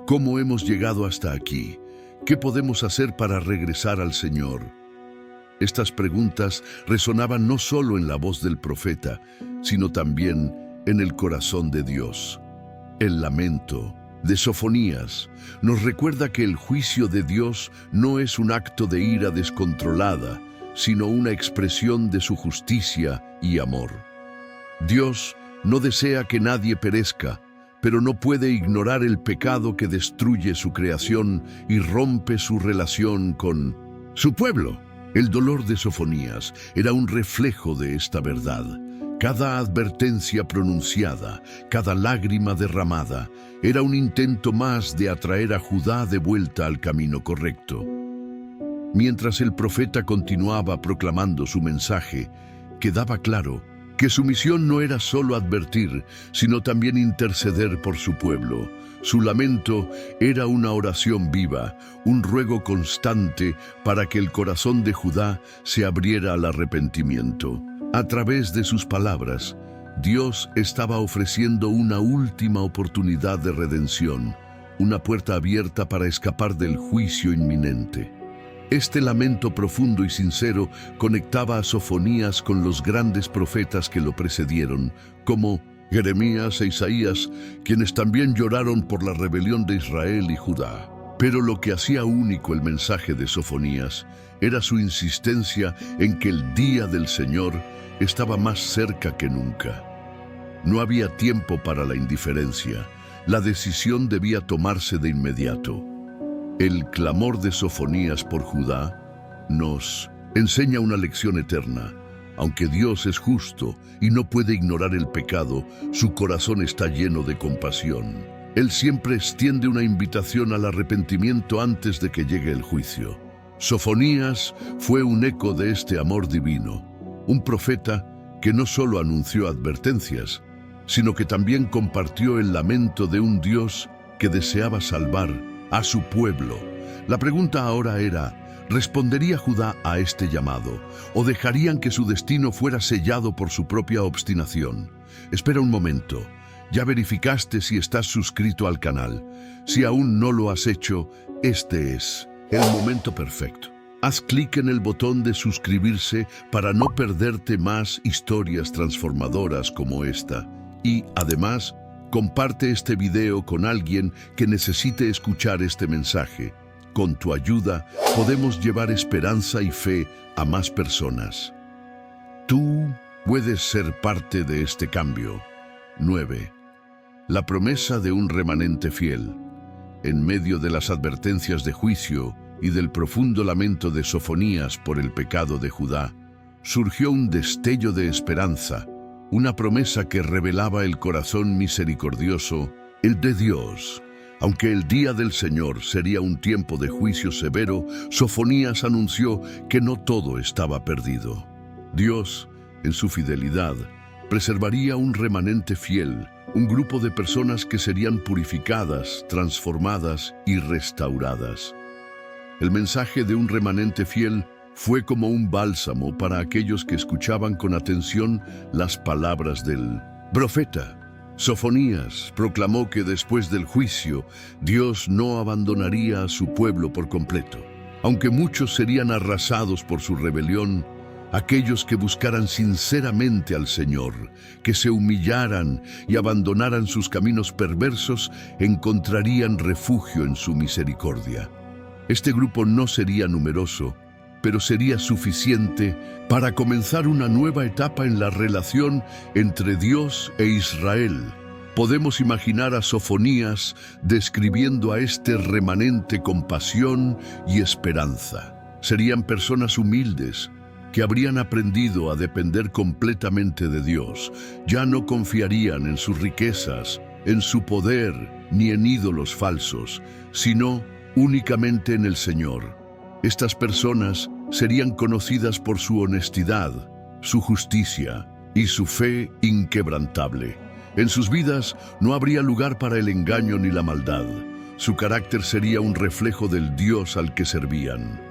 ¿Cómo hemos llegado hasta aquí? ¿Qué podemos hacer para regresar al Señor? Estas preguntas resonaban no solo en la voz del profeta, sino también en el corazón de Dios. El lamento de Sofonías nos recuerda que el juicio de Dios no es un acto de ira descontrolada, sino una expresión de su justicia y amor. Dios no desea que nadie perezca, pero no puede ignorar el pecado que destruye su creación y rompe su relación con su pueblo. El dolor de Sofonías era un reflejo de esta verdad. Cada advertencia pronunciada, cada lágrima derramada, era un intento más de atraer a Judá de vuelta al camino correcto. Mientras el profeta continuaba proclamando su mensaje, quedaba claro que su misión no era solo advertir, sino también interceder por su pueblo. Su lamento era una oración viva, un ruego constante para que el corazón de Judá se abriera al arrepentimiento. A través de sus palabras, Dios estaba ofreciendo una última oportunidad de redención, una puerta abierta para escapar del juicio inminente. Este lamento profundo y sincero conectaba a Sofonías con los grandes profetas que lo precedieron, como Jeremías e Isaías, quienes también lloraron por la rebelión de Israel y Judá. Pero lo que hacía único el mensaje de Sofonías era su insistencia en que el día del Señor estaba más cerca que nunca. No había tiempo para la indiferencia. La decisión debía tomarse de inmediato. El clamor de Sofonías por Judá nos enseña una lección eterna. Aunque Dios es justo y no puede ignorar el pecado, su corazón está lleno de compasión. Él siempre extiende una invitación al arrepentimiento antes de que llegue el juicio. Sofonías fue un eco de este amor divino, un profeta que no solo anunció advertencias, sino que también compartió el lamento de un Dios que deseaba salvar a su pueblo. La pregunta ahora era: ¿respondería Judá a este llamado o dejarían que su destino fuera sellado por su propia obstinación? Espera un momento. ¿Ya verificaste si estás suscrito al canal? Si aún no lo has hecho, este es el momento perfecto. Haz clic en el botón de suscribirse para no perderte más historias transformadoras como esta. Y, además, comparte este video con alguien que necesite escuchar este mensaje. Con tu ayuda, podemos llevar esperanza y fe a más personas. Tú puedes ser parte de este cambio. 9. La promesa de un remanente fiel. En medio de las advertencias de juicio y del profundo lamento de Sofonías por el pecado de Judá, surgió un destello de esperanza, una promesa que revelaba el corazón misericordioso, el de Dios. Aunque el día del Señor sería un tiempo de juicio severo, Sofonías anunció que no todo estaba perdido. Dios, en su fidelidad, preservaría un remanente fiel, un grupo de personas que serían purificadas, transformadas y restauradas. El mensaje de un remanente fiel fue como un bálsamo para aquellos que escuchaban con atención las palabras del profeta. Sofonías proclamó que después del juicio, Dios no abandonaría a su pueblo por completo. Aunque muchos serían arrasados por su rebelión, aquellos que buscaran sinceramente al Señor, que se humillaran y abandonaran sus caminos perversos, encontrarían refugio en su misericordia. Este grupo no sería numeroso, pero sería suficiente para comenzar una nueva etapa en la relación entre Dios e Israel. Podemos imaginar a Sofonías describiendo a este remanente con pasión y esperanza. Serían personas humildes, que habrían aprendido a depender completamente de Dios. Ya no confiarían en sus riquezas, en su poder, ni en ídolos falsos, sino únicamente en el Señor. Estas personas serían conocidas por su honestidad, su justicia y su fe inquebrantable. En sus vidas no habría lugar para el engaño ni la maldad. Su carácter sería un reflejo del Dios al que servían.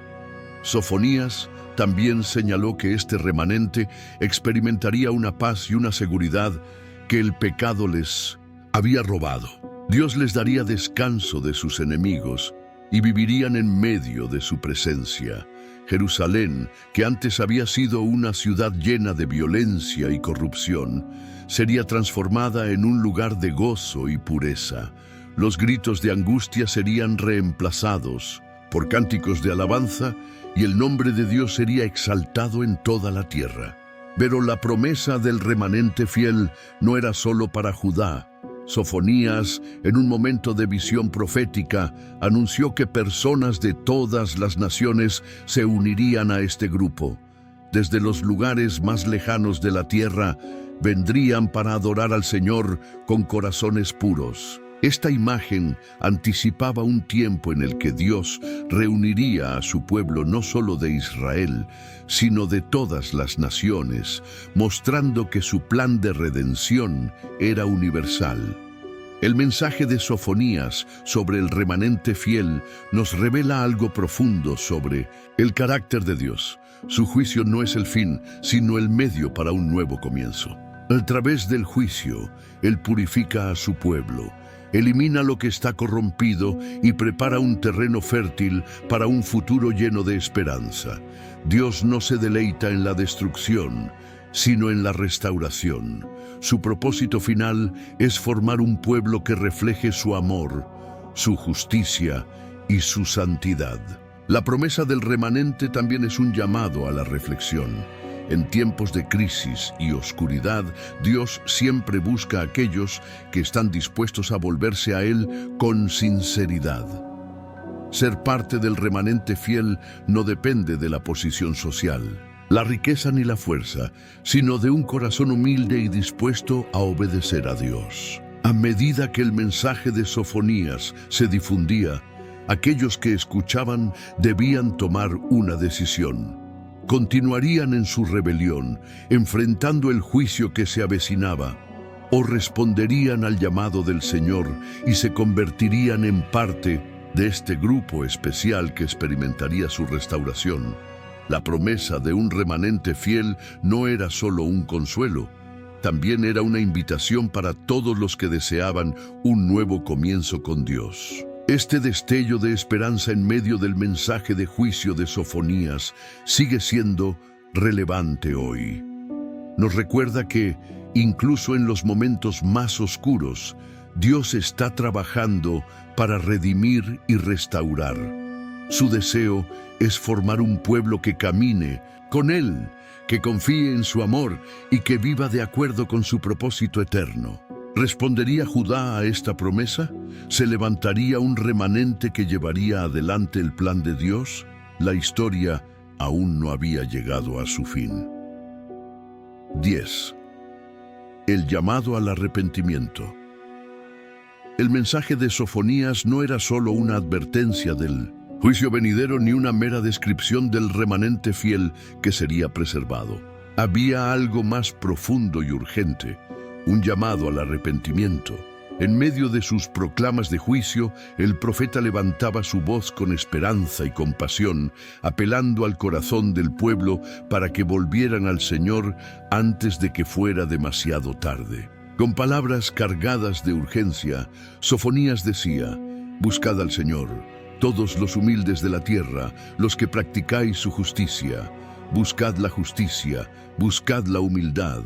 Sofonías también señaló que este remanente experimentaría una paz y una seguridad que el pecado les había robado. Dios les daría descanso de sus enemigos y vivirían en medio de su presencia. Jerusalén, que antes había sido una ciudad llena de violencia y corrupción, sería transformada en un lugar de gozo y pureza. Los gritos de angustia serían reemplazados por cánticos de alabanza y el nombre de Dios sería exaltado en toda la tierra. Pero la promesa del remanente fiel no era solo para Judá. Sofonías, en un momento de visión profética, anunció que personas de todas las naciones se unirían a este grupo. Desde los lugares más lejanos de la tierra, vendrían para adorar al Señor con corazones puros. Esta imagen anticipaba un tiempo en el que Dios reuniría a su pueblo no solo de Israel, sino de todas las naciones, mostrando que su plan de redención era universal. El mensaje de Sofonías sobre el remanente fiel nos revela algo profundo sobre el carácter de Dios. Su juicio no es el fin, sino el medio para un nuevo comienzo. A través del juicio, Él purifica a su pueblo. elimina lo que está corrompido y prepara un terreno fértil para un futuro lleno de esperanza. Dios no se deleita en la destrucción, sino en la restauración. Su propósito final es formar un pueblo que refleje su amor, su justicia y su santidad. La promesa del remanente también es un llamado a la reflexión. En tiempos de crisis y oscuridad, Dios siempre busca a aquellos que están dispuestos a volverse a Él con sinceridad. Ser parte del remanente fiel no depende de la posición social, la riqueza ni la fuerza, sino de un corazón humilde y dispuesto a obedecer a Dios. A medida que el mensaje de Sofonías se difundía, aquellos que escuchaban debían tomar una decisión. Continuarían en su rebelión, enfrentando el juicio que se avecinaba, o responderían al llamado del Señor y se convertirían en parte de este grupo especial que experimentaría su restauración. La promesa de un remanente fiel no era solo un consuelo, también era una invitación para todos los que deseaban un nuevo comienzo con Dios. Este destello de esperanza en medio del mensaje de juicio de Sofonías sigue siendo relevante hoy. Nos recuerda que, incluso en los momentos más oscuros, Dios está trabajando para redimir y restaurar. Su deseo es formar un pueblo que camine con Él, que confíe en su amor y que viva de acuerdo con su propósito eterno. ¿Respondería Judá a esta promesa? ¿Se levantaría un remanente que llevaría adelante el plan de Dios? La historia aún no había llegado a su fin. 10. El llamado al arrepentimiento. El mensaje de Sofonías no era solo una advertencia del juicio venidero ni una mera descripción del remanente fiel que sería preservado. Había algo más profundo y urgente, un llamado al arrepentimiento. En medio de sus proclamas de juicio, el profeta levantaba su voz con esperanza y compasión, apelando al corazón del pueblo para que volvieran al Señor antes de que fuera demasiado tarde. Con palabras cargadas de urgencia, Sofonías decía: «Buscad al Señor, todos los humildes de la tierra, los que practicáis su justicia. Buscad la justicia, buscad la humildad.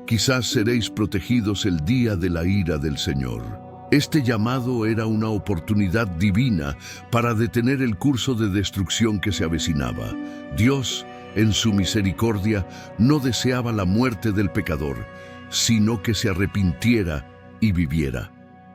Quizás seréis protegidos el día de la ira del Señor». Este llamado era una oportunidad divina para detener el curso de destrucción que se avecinaba. Dios, en su misericordia, no deseaba la muerte del pecador, sino que se arrepintiera y viviera.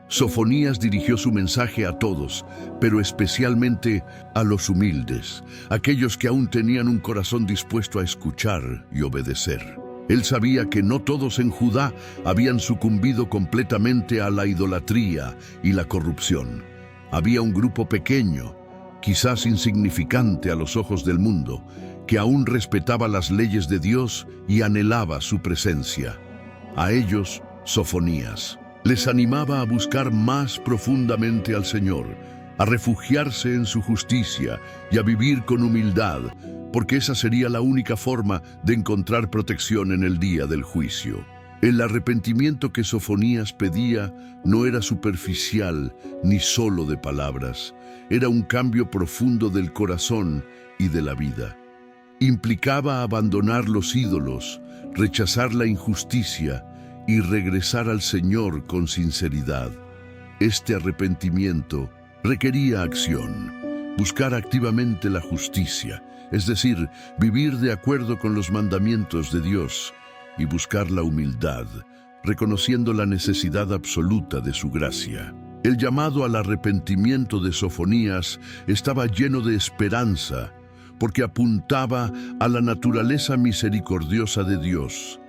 Sofonías dirigió su mensaje a todos, pero especialmente a los humildes, aquellos que aún tenían un corazón dispuesto a escuchar y obedecer. Él sabía que no todos en Judá habían sucumbido completamente a la idolatría y la corrupción. Había un grupo pequeño, quizás insignificante a los ojos del mundo, que aún respetaba las leyes de Dios y anhelaba su presencia. A ellos, Sofonías les animaba a buscar más profundamente al Señor, a refugiarse en su justicia y a vivir con humildad, porque esa sería la única forma de encontrar protección en el día del juicio. El arrepentimiento que Sofonías pedía no era superficial ni solo de palabras, era un cambio profundo del corazón y de la vida. Implicaba abandonar los ídolos, rechazar la injusticia y regresar al Señor con sinceridad. Este arrepentimiento requería acción, buscar activamente la justicia, es decir, vivir de acuerdo con los mandamientos de Dios, y buscar la humildad, reconociendo la necesidad absoluta de su gracia. El llamado al arrepentimiento de Sofonías estaba lleno de esperanza, porque apuntaba a la naturaleza misericordiosa de Dios.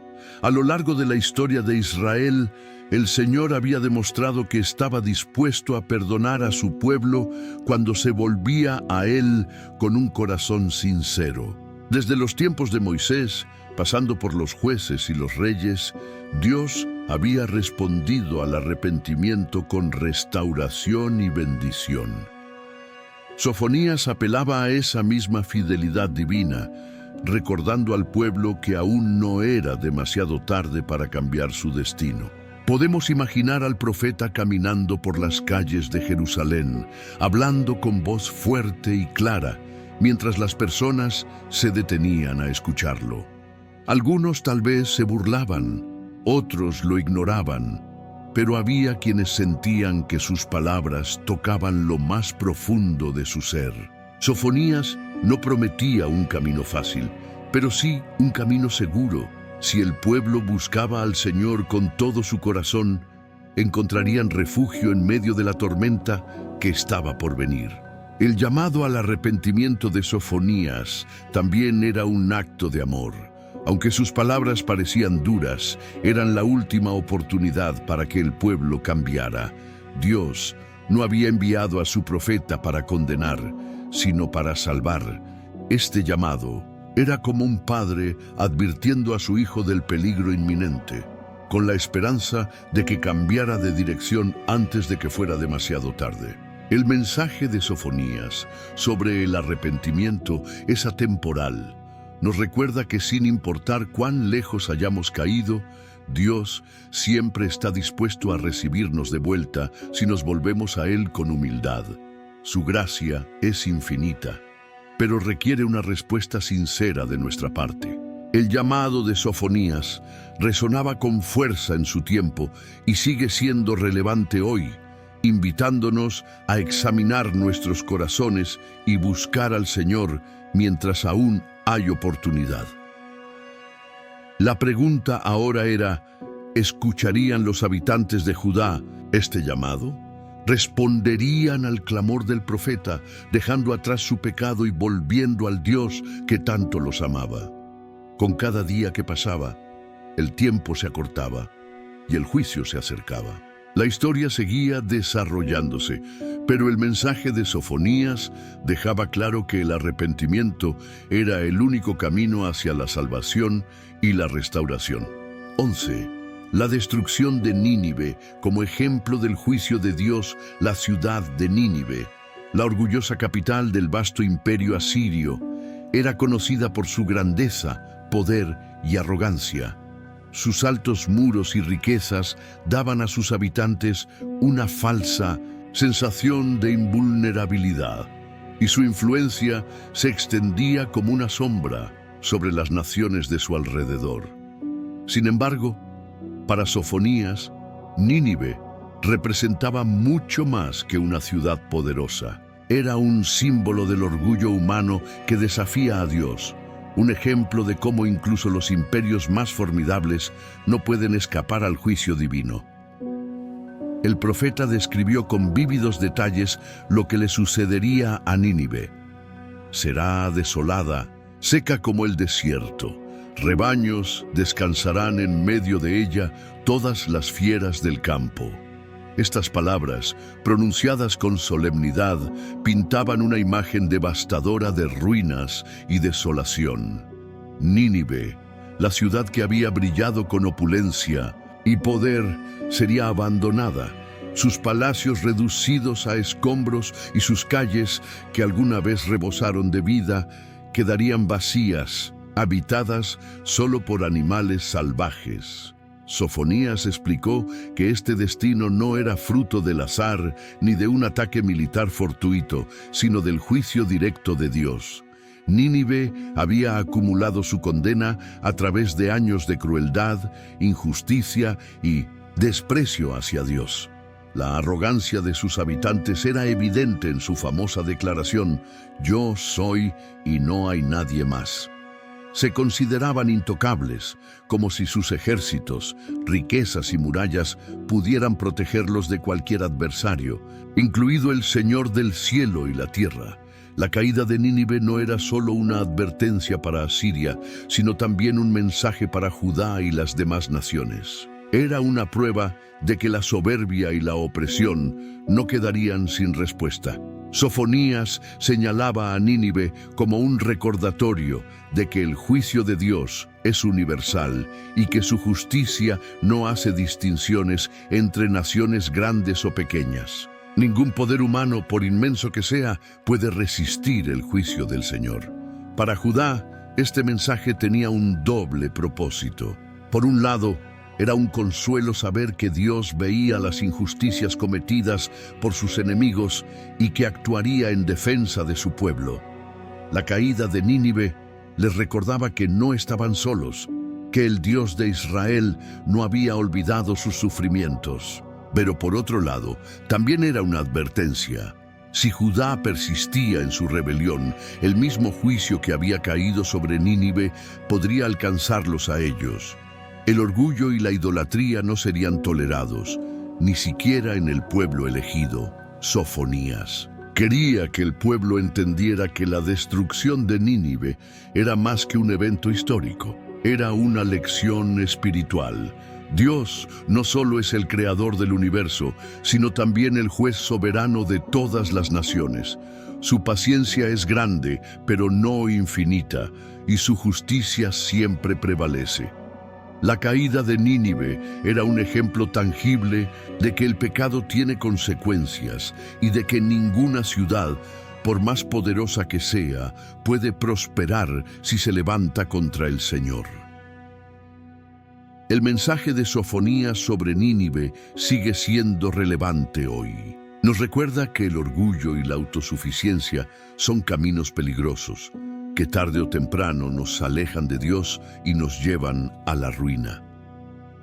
A lo largo de la historia de Israel, el Señor había demostrado que estaba dispuesto a perdonar a su pueblo cuando se volvía a Él con un corazón sincero. Desde los tiempos de Moisés, pasando por los jueces y los reyes, Dios había respondido al arrepentimiento con restauración y bendición. Sofonías apelaba a esa misma fidelidad divina, recordando al pueblo que aún no era demasiado tarde para cambiar su destino. Podemos imaginar al profeta caminando por las calles de Jerusalén, hablando con voz fuerte y clara, mientras las personas se detenían a escucharlo. Algunos tal vez se burlaban, otros lo ignoraban, pero había quienes sentían que sus palabras tocaban lo más profundo de su ser. Sofonías no prometía un camino fácil, pero sí un camino seguro. Si el pueblo buscaba al Señor con todo su corazón, encontrarían refugio en medio de la tormenta que estaba por venir. El llamado al arrepentimiento de Sofonías también era un acto de amor. Aunque sus palabras parecían duras, eran la última oportunidad para que el pueblo cambiara. Dios no había enviado a su profeta para condenar, sino para salvar. Este llamado era como un padre advirtiendo a su hijo del peligro inminente, con la esperanza de que cambiara de dirección antes de que fuera demasiado tarde. El mensaje de Sofonías sobre el arrepentimiento es atemporal. Nos recuerda que sin importar cuán lejos hayamos caído, Dios siempre está dispuesto a recibirnos de vuelta si nos volvemos a Él con humildad. Su gracia es infinita, pero requiere una respuesta sincera de nuestra parte. El llamado de Sofonías resonaba con fuerza en su tiempo y sigue siendo relevante hoy, invitándonos a examinar nuestros corazones y buscar al Señor mientras aún hay oportunidad. La pregunta ahora era, ¿escucharían los habitantes de Judá este llamado? ¿Responderían al clamor del profeta, dejando atrás su pecado y volviendo al Dios que tanto los amaba? Con cada día que pasaba, el tiempo se acortaba y el juicio se acercaba. La historia seguía desarrollándose, pero el mensaje de Sofonías dejaba claro que el arrepentimiento era el único camino hacia la salvación y la restauración. 11. La destrucción de Nínive como ejemplo del juicio de Dios. La ciudad de Nínive, la orgullosa capital del vasto imperio asirio, era conocida por su grandeza, poder y arrogancia. Sus altos muros y riquezas daban a sus habitantes una falsa sensación de invulnerabilidad, y su influencia se extendía como una sombra sobre las naciones de su alrededor. Sin embargo, para Sofonías, Nínive representaba mucho más que una ciudad poderosa. Era un símbolo del orgullo humano que desafía a Dios, un ejemplo de cómo incluso los imperios más formidables no pueden escapar al juicio divino. El profeta describió con vívidos detalles lo que le sucedería a Nínive. Será desolada, seca como el desierto. Rebaños descansarán en medio de ella todas las fieras del campo. Estas palabras, pronunciadas con solemnidad, pintaban una imagen devastadora de ruinas y desolación. Nínive, la ciudad que había brillado con opulencia y poder, sería abandonada, sus palacios reducidos a escombros y sus calles, que alguna vez rebosaron de vida, quedarían vacías, habitadas solo por animales salvajes. Sofonías explicó que este destino no era fruto del azar ni de un ataque militar fortuito, sino del juicio directo de Dios. Nínive había acumulado su condena a través de años de crueldad, injusticia y desprecio hacia Dios. La arrogancia de sus habitantes era evidente en su famosa declaración: «Yo soy y no hay nadie más». Se consideraban intocables, como si sus ejércitos, riquezas y murallas pudieran protegerlos de cualquier adversario, incluido el Señor del cielo y la tierra. La caída de Nínive no era solo una advertencia para Asiria, sino también un mensaje para Judá y las demás naciones. Era una prueba de que la soberbia y la opresión no quedarían sin respuesta. Sofonías señalaba a Nínive como un recordatorio de que el juicio de Dios es universal y que su justicia no hace distinciones entre naciones grandes o pequeñas. Ningún poder humano, por inmenso que sea, puede resistir el juicio del Señor. Para Judá, este mensaje tenía un doble propósito. Por un lado, Era un consuelo saber que Dios veía las injusticias cometidas por sus enemigos y que actuaría en defensa de su pueblo. La caída de Nínive les recordaba que no estaban solos, que el Dios de Israel no había olvidado sus sufrimientos. Pero por otro lado, también era una advertencia. Si Judá persistía en su rebelión, el mismo juicio que había caído sobre Nínive podría alcanzarlos a ellos. El orgullo y la idolatría no serían tolerados, ni siquiera en el pueblo elegido, Sofonías. Quería que el pueblo entendiera que la destrucción de Nínive era más que un evento histórico, era una lección espiritual. Dios no solo es el creador del universo, sino también el juez soberano de todas las naciones. Su paciencia es grande, pero no infinita, y su justicia siempre prevalece. La caída de Nínive era un ejemplo tangible de que el pecado tiene consecuencias y de que ninguna ciudad, por más poderosa que sea, puede prosperar si se levanta contra el Señor. El mensaje de Sofonías sobre Nínive sigue siendo relevante hoy. Nos recuerda que el orgullo y la autosuficiencia son caminos peligrosos, que tarde o temprano nos alejan de Dios y nos llevan a la ruina.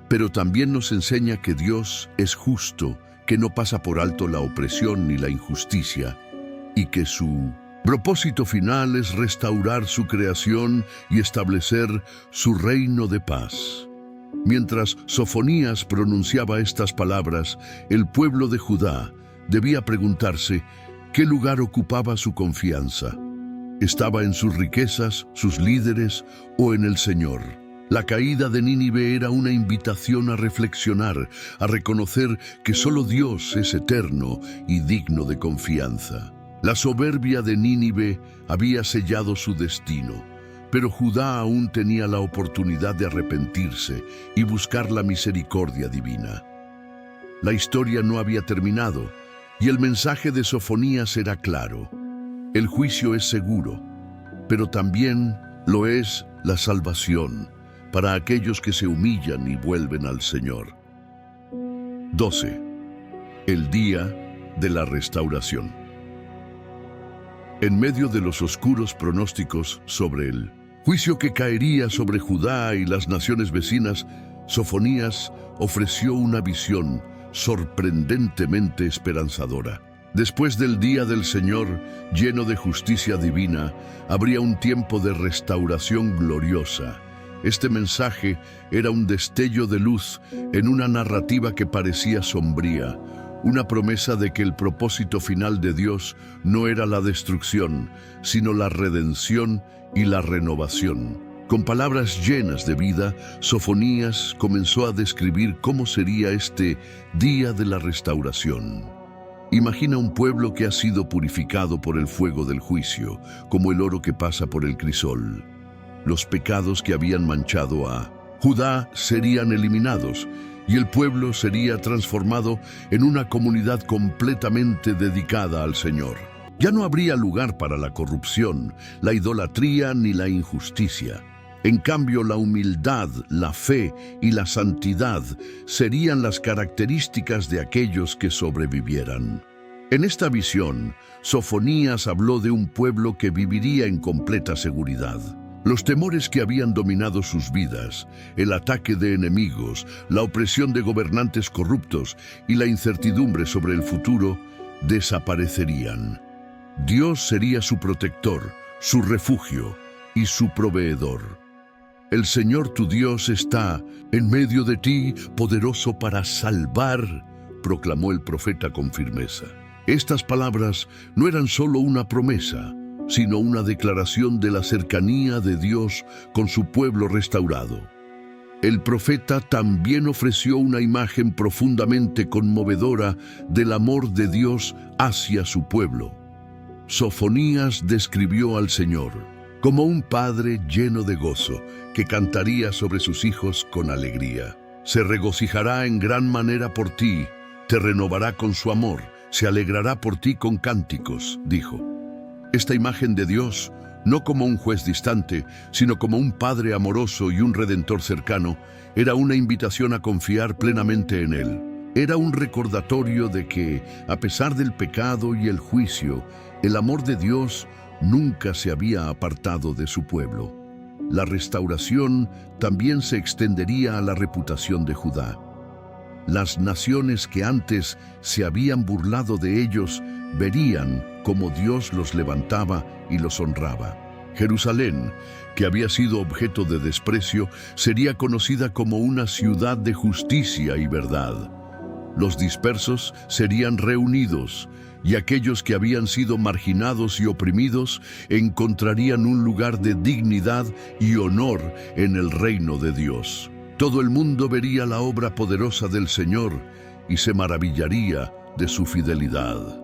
Pero también nos enseña que Dios es justo, que no pasa por alto la opresión ni la injusticia, y que su propósito final es restaurar su creación y establecer su reino de paz. Mientras Sofonías pronunciaba estas palabras, el pueblo de Judá debía preguntarse qué lugar ocupaba su confianza. ¿Estaba en sus riquezas, sus líderes o en el Señor? La caída de Nínive era una invitación a reflexionar, a reconocer que solo Dios es eterno y digno de confianza. La soberbia de Nínive había sellado su destino, pero Judá aún tenía la oportunidad de arrepentirse y buscar la misericordia divina. La historia no había terminado, y el mensaje de Sofonías era claro. El juicio es seguro, pero también lo es la salvación para aquellos que se humillan y vuelven al Señor. 12. El día de la restauración. En medio de los oscuros pronósticos sobre el juicio que caería sobre Judá y las naciones vecinas, Sofonías ofreció una visión sorprendentemente esperanzadora. Después del día del Señor, lleno de justicia divina, habría un tiempo de restauración gloriosa. Este mensaje era un destello de luz en una narrativa que parecía sombría, una promesa de que el propósito final de Dios no era la destrucción, sino la redención y la renovación. Con palabras llenas de vida, Sofonías comenzó a describir cómo sería este día de la restauración. Imagina un pueblo que ha sido purificado por el fuego del juicio, como el oro que pasa por el crisol. Los pecados que habían manchado a Judá serían eliminados, y el pueblo sería transformado en una comunidad completamente dedicada al Señor. Ya no habría lugar para la corrupción, la idolatría ni la injusticia. En cambio, la humildad, la fe y la santidad serían las características de aquellos que sobrevivieran. En esta visión, Sofonías habló de un pueblo que viviría en completa seguridad. Los temores que habían dominado sus vidas, el ataque de enemigos, la opresión de gobernantes corruptos y la incertidumbre sobre el futuro desaparecerían. Dios sería su protector, su refugio y su proveedor. El Señor tu Dios está en medio de ti, poderoso para salvar, proclamó el profeta con firmeza. Estas palabras no eran solo una promesa, sino una declaración de la cercanía de Dios con su pueblo restaurado. El profeta también ofreció una imagen profundamente conmovedora del amor de Dios hacia su pueblo. Sofonías describió al Señor como un padre lleno de gozo, que cantaría sobre sus hijos con alegría. Se regocijará en gran manera por ti, te renovará con su amor, se alegrará por ti con cánticos, dijo. Esta imagen de Dios no como un juez distante, sino como un padre amoroso y un redentor cercano, era una invitación a confiar plenamente en él. Era un recordatorio de que, a pesar del pecado y el juicio, el amor de Dios nunca se había apartado de su pueblo. La restauración también se extendería a la reputación de Judá. Las naciones que antes se habían burlado de ellos verían cómo Dios los levantaba y los honraba. Jerusalén, que había sido objeto de desprecio, sería conocida como una ciudad de justicia y verdad. Los dispersos serían reunidos, y aquellos que habían sido marginados y oprimidos encontrarían un lugar de dignidad y honor en el reino de Dios. Todo el mundo vería la obra poderosa del Señor y se maravillaría de su fidelidad.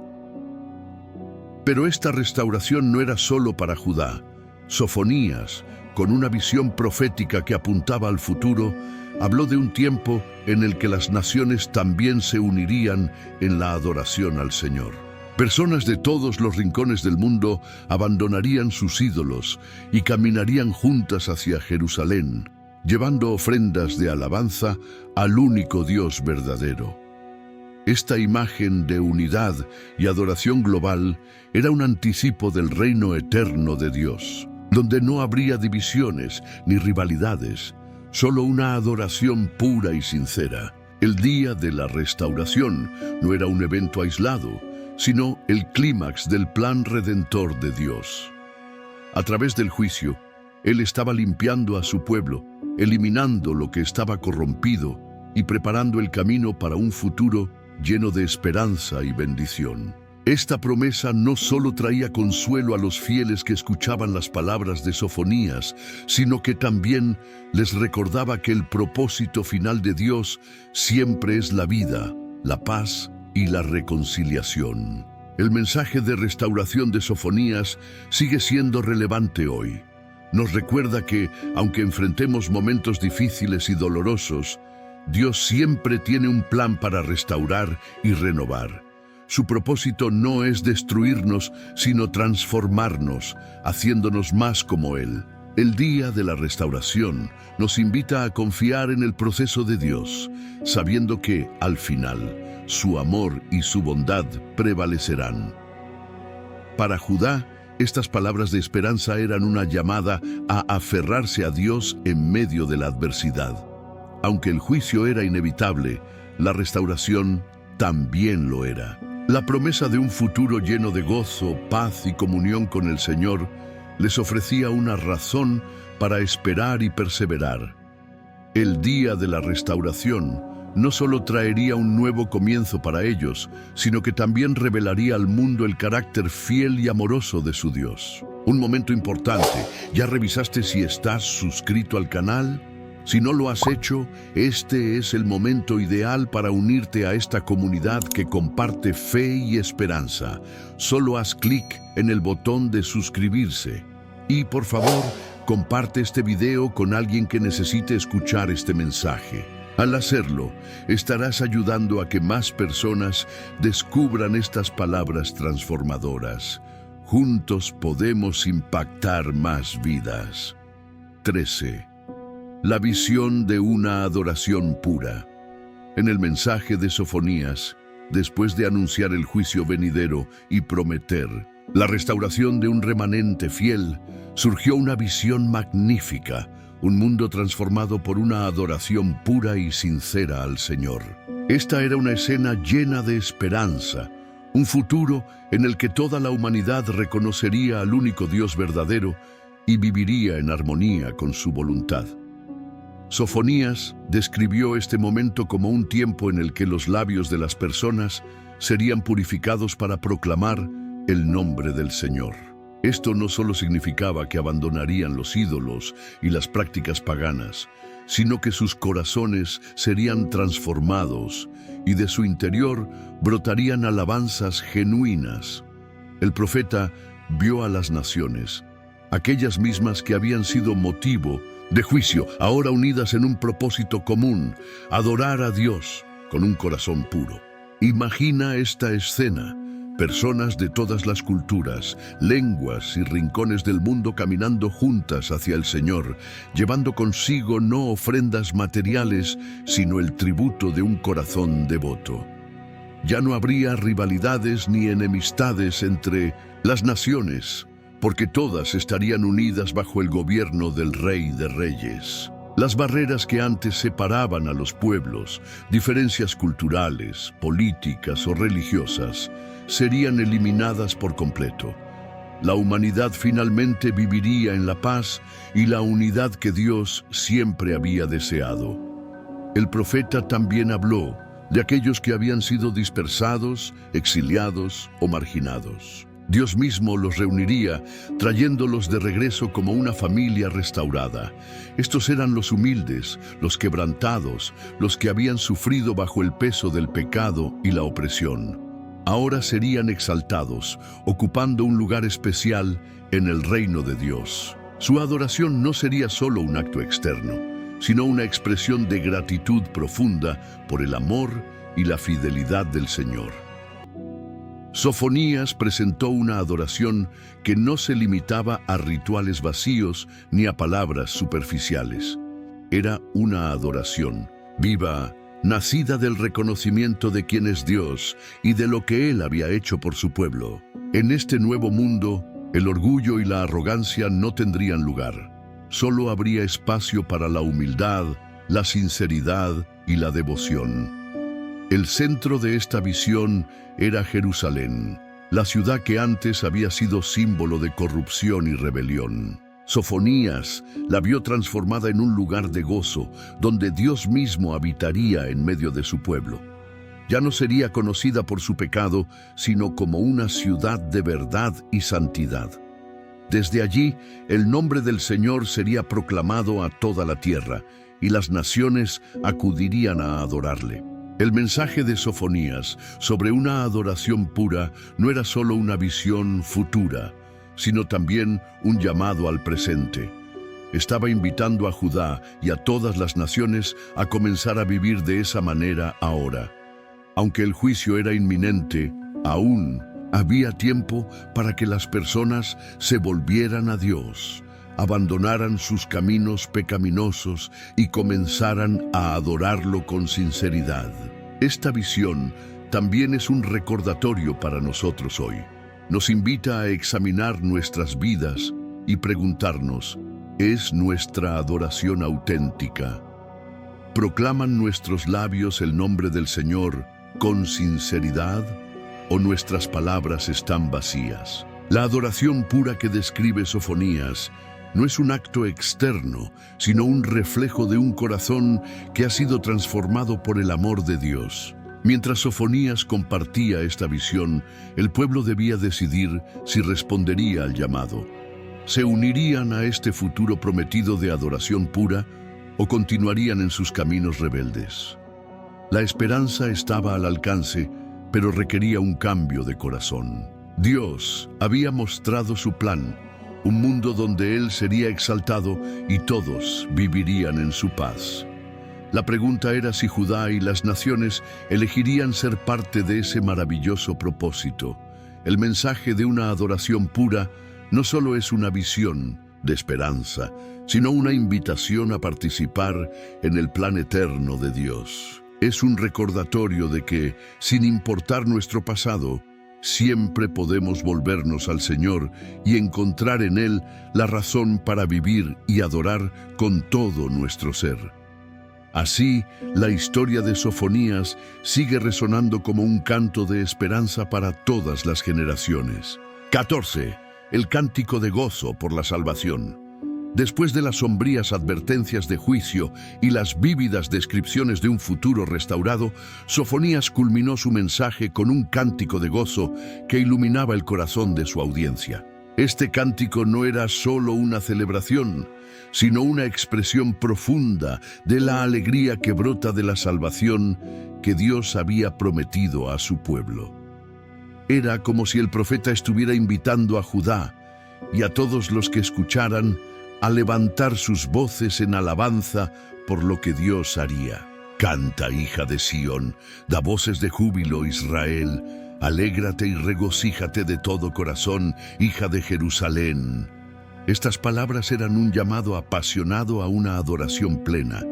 Pero esta restauración no era solo para Judá. Sofonías, con una visión profética que apuntaba al futuro, habló de un tiempo en el que las naciones también se unirían en la adoración al Señor. Personas de todos los rincones del mundo abandonarían sus ídolos y caminarían juntas hacia Jerusalén, llevando ofrendas de alabanza al único Dios verdadero. Esta imagen de unidad y adoración global era un anticipo del reino eterno de Dios, donde no habría divisiones ni rivalidades, solo una adoración pura y sincera. El día de la restauración no era un evento aislado, sino el clímax del plan redentor de Dios. A través del juicio, Él estaba limpiando a su pueblo, eliminando lo que estaba corrompido y preparando el camino para un futuro lleno de esperanza y bendición. Esta promesa no solo traía consuelo a los fieles que escuchaban las palabras de Sofonías, sino que también les recordaba que el propósito final de Dios siempre es la vida, la paz y la reconciliación. El mensaje de restauración de Sofonías sigue siendo relevante hoy. Nos recuerda que, aunque enfrentemos momentos difíciles y dolorosos, Dios siempre tiene un plan para restaurar y renovar. Su propósito no es destruirnos, sino transformarnos, haciéndonos más como Él. El día de la restauración nos invita a confiar en el proceso de Dios, sabiendo que, al final, su amor y su bondad prevalecerán. Para Judá, estas palabras de esperanza eran una llamada a aferrarse a Dios en medio de la adversidad. Aunque el juicio era inevitable, la restauración también lo era. La promesa de un futuro lleno de gozo, paz y comunión con el Señor les ofrecía una razón para esperar y perseverar. El día de la restauración no solo traería un nuevo comienzo para ellos, sino que también revelaría al mundo el carácter fiel y amoroso de su Dios. Un momento importante, ¿ya revisaste si estás suscrito al canal? Si no lo has hecho, este es el momento ideal para unirte a esta comunidad que comparte fe y esperanza. Solo haz clic en el botón de suscribirse. Y por favor, comparte este video con alguien que necesite escuchar este mensaje. Al hacerlo, estarás ayudando a que más personas descubran estas palabras transformadoras. Juntos podemos impactar más vidas. 13. La visión de una adoración pura. En el mensaje de Sofonías, después de anunciar el juicio venidero y prometer la restauración de un remanente fiel, surgió una visión magnífica, un mundo transformado por una adoración pura y sincera al Señor. Esta era una escena llena de esperanza, un futuro en el que toda la humanidad reconocería al único Dios verdadero y viviría en armonía con su voluntad. Sofonías describió este momento como un tiempo en el que los labios de las personas serían purificados para proclamar el nombre del Señor. Esto no solo significaba que abandonarían los ídolos y las prácticas paganas, sino que sus corazones serían transformados y de su interior brotarían alabanzas genuinas. El profeta vio a las naciones, aquellas mismas que habían sido motivo de juicio, ahora unidas en un propósito común: adorar a Dios con un corazón puro. Imagina esta escena: Personas de todas las culturas, lenguas y rincones del mundo caminando juntas hacia el Señor, llevando consigo no ofrendas materiales, sino el tributo de un corazón devoto. Ya no habría rivalidades ni enemistades entre las naciones, porque todas estarían unidas bajo el gobierno del Rey de Reyes. Las barreras que antes separaban a los pueblos, diferencias culturales, políticas o religiosas, serían eliminadas por completo. La humanidad finalmente viviría en la paz y la unidad que Dios siempre había deseado. El profeta también habló de aquellos que habían sido dispersados, exiliados o marginados. Dios mismo los reuniría, trayéndolos de regreso como una familia restaurada. Estos eran los humildes, los quebrantados, los que habían sufrido bajo el peso del pecado y la opresión. Ahora serían exaltados, ocupando un lugar especial en el reino de Dios. Su adoración no sería solo un acto externo, sino una expresión de gratitud profunda por el amor y la fidelidad del Señor. Sofonías presentó una adoración que no se limitaba a rituales vacíos ni a palabras superficiales. Era una adoración viva, nacida del reconocimiento de quién es Dios y de lo que Él había hecho por su pueblo. En este nuevo mundo, el orgullo y la arrogancia no tendrían lugar. Solo habría espacio para la humildad, la sinceridad y la devoción. El centro de esta visión era Jerusalén, la ciudad que antes había sido símbolo de corrupción y rebelión. Sofonías la vio transformada en un lugar de gozo, donde Dios mismo habitaría en medio de su pueblo. Ya no sería conocida por su pecado, sino como una ciudad de verdad y santidad. Desde allí, el nombre del Señor sería proclamado a toda la tierra, y las naciones acudirían a adorarle. El mensaje de Sofonías sobre una adoración pura no era solo una visión futura, sino también un llamado al presente. Estaba invitando a Judá y a todas las naciones a comenzar a vivir de esa manera ahora. Aunque el juicio era inminente, aún había tiempo para que las personas se volvieran a Dios, abandonaran sus caminos pecaminosos y comenzaran a adorarlo con sinceridad. Esta visión también es un recordatorio para nosotros hoy. Nos invita a examinar nuestras vidas y preguntarnos, ¿es nuestra adoración auténtica? ¿Proclaman nuestros labios el nombre del Señor con sinceridad o nuestras palabras están vacías? La adoración pura que describe Sofonías no es un acto externo, sino un reflejo de un corazón que ha sido transformado por el amor de Dios. Mientras Sofonías compartía esta visión, el pueblo debía decidir si respondería al llamado. ¿Se unirían a este futuro prometido de adoración pura o continuarían en sus caminos rebeldes? La esperanza estaba al alcance, pero requería un cambio de corazón. Dios había mostrado su plan, un mundo donde Él sería exaltado y todos vivirían en su paz. La pregunta era si Judá y las naciones elegirían ser parte de ese maravilloso propósito. El mensaje de una adoración pura no solo es una visión de esperanza, sino una invitación a participar en el plan eterno de Dios. Es un recordatorio de que, sin importar nuestro pasado, siempre podemos volvernos al Señor y encontrar en Él la razón para vivir y adorar con todo nuestro ser. Así, la historia de Sofonías sigue resonando como un canto de esperanza para todas las generaciones. 14. El cántico de gozo por la salvación. Después de las sombrías advertencias de juicio y las vívidas descripciones de un futuro restaurado, Sofonías culminó su mensaje con un cántico de gozo que iluminaba el corazón de su audiencia. Este cántico no era solo una celebración, sino una expresión profunda de la alegría que brota de la salvación que Dios había prometido a su pueblo. Era como si el profeta estuviera invitando a Judá y a todos los que escucharan a levantar sus voces en alabanza por lo que Dios haría. Canta, hija de Sión, da voces de júbilo, Israel. Alégrate y regocíjate de todo corazón, hija de Jerusalén. Estas palabras eran un llamado apasionado a una adoración plena,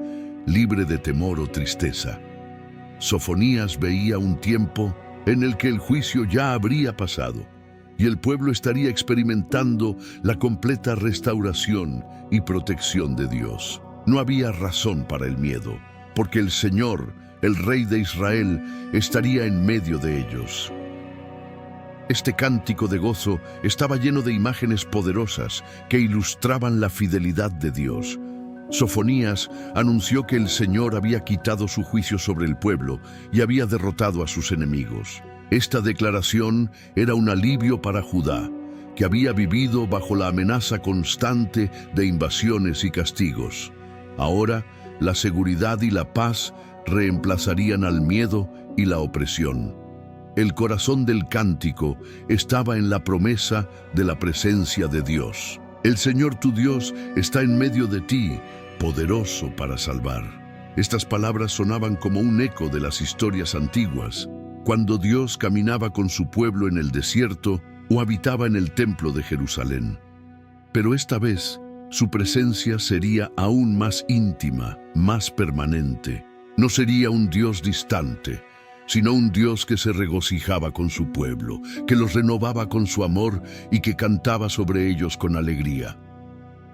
libre de temor o tristeza. Sofonías veía un tiempo en el que el juicio ya habría pasado y el pueblo estaría experimentando la completa restauración y protección de Dios. No había razón para el miedo, porque el Señor, el Rey de Israel, estaría en medio de ellos. Este cántico de gozo estaba lleno de imágenes poderosas que ilustraban la fidelidad de Dios. Sofonías anunció que el Señor había quitado su juicio sobre el pueblo y había derrotado a sus enemigos. Esta declaración era un alivio para Judá, que había vivido bajo la amenaza constante de invasiones y castigos. Ahora, la seguridad y la paz reemplazarían al miedo y la opresión. El corazón del cántico estaba en la promesa de la presencia de Dios. El Señor tu Dios está en medio de ti, poderoso para salvar. Estas palabras sonaban como un eco de las historias antiguas, cuando Dios caminaba con su pueblo en el desierto o habitaba en el templo de Jerusalén. Pero esta vez, su presencia sería aún más íntima, más permanente. No sería un Dios distante, sino un Dios que se regocijaba con su pueblo, que los renovaba con su amor y que cantaba sobre ellos con alegría.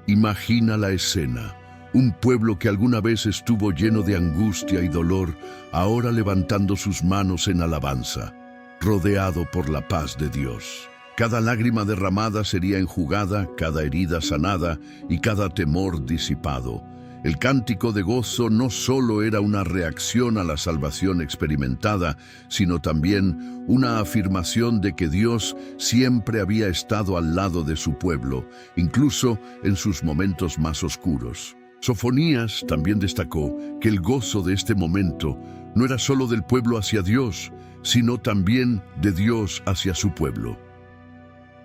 Imagina la escena. Un pueblo que alguna vez estuvo lleno de angustia y dolor, ahora levantando sus manos en alabanza, rodeado por la paz de Dios. Cada lágrima derramada sería enjugada, cada herida sanada y cada temor disipado. El cántico de gozo no solo era una reacción a la salvación experimentada, sino también una afirmación de que Dios siempre había estado al lado de su pueblo, incluso en sus momentos más oscuros. Sofonías también destacó que el gozo de este momento no era solo del pueblo hacia Dios, sino también de Dios hacia su pueblo.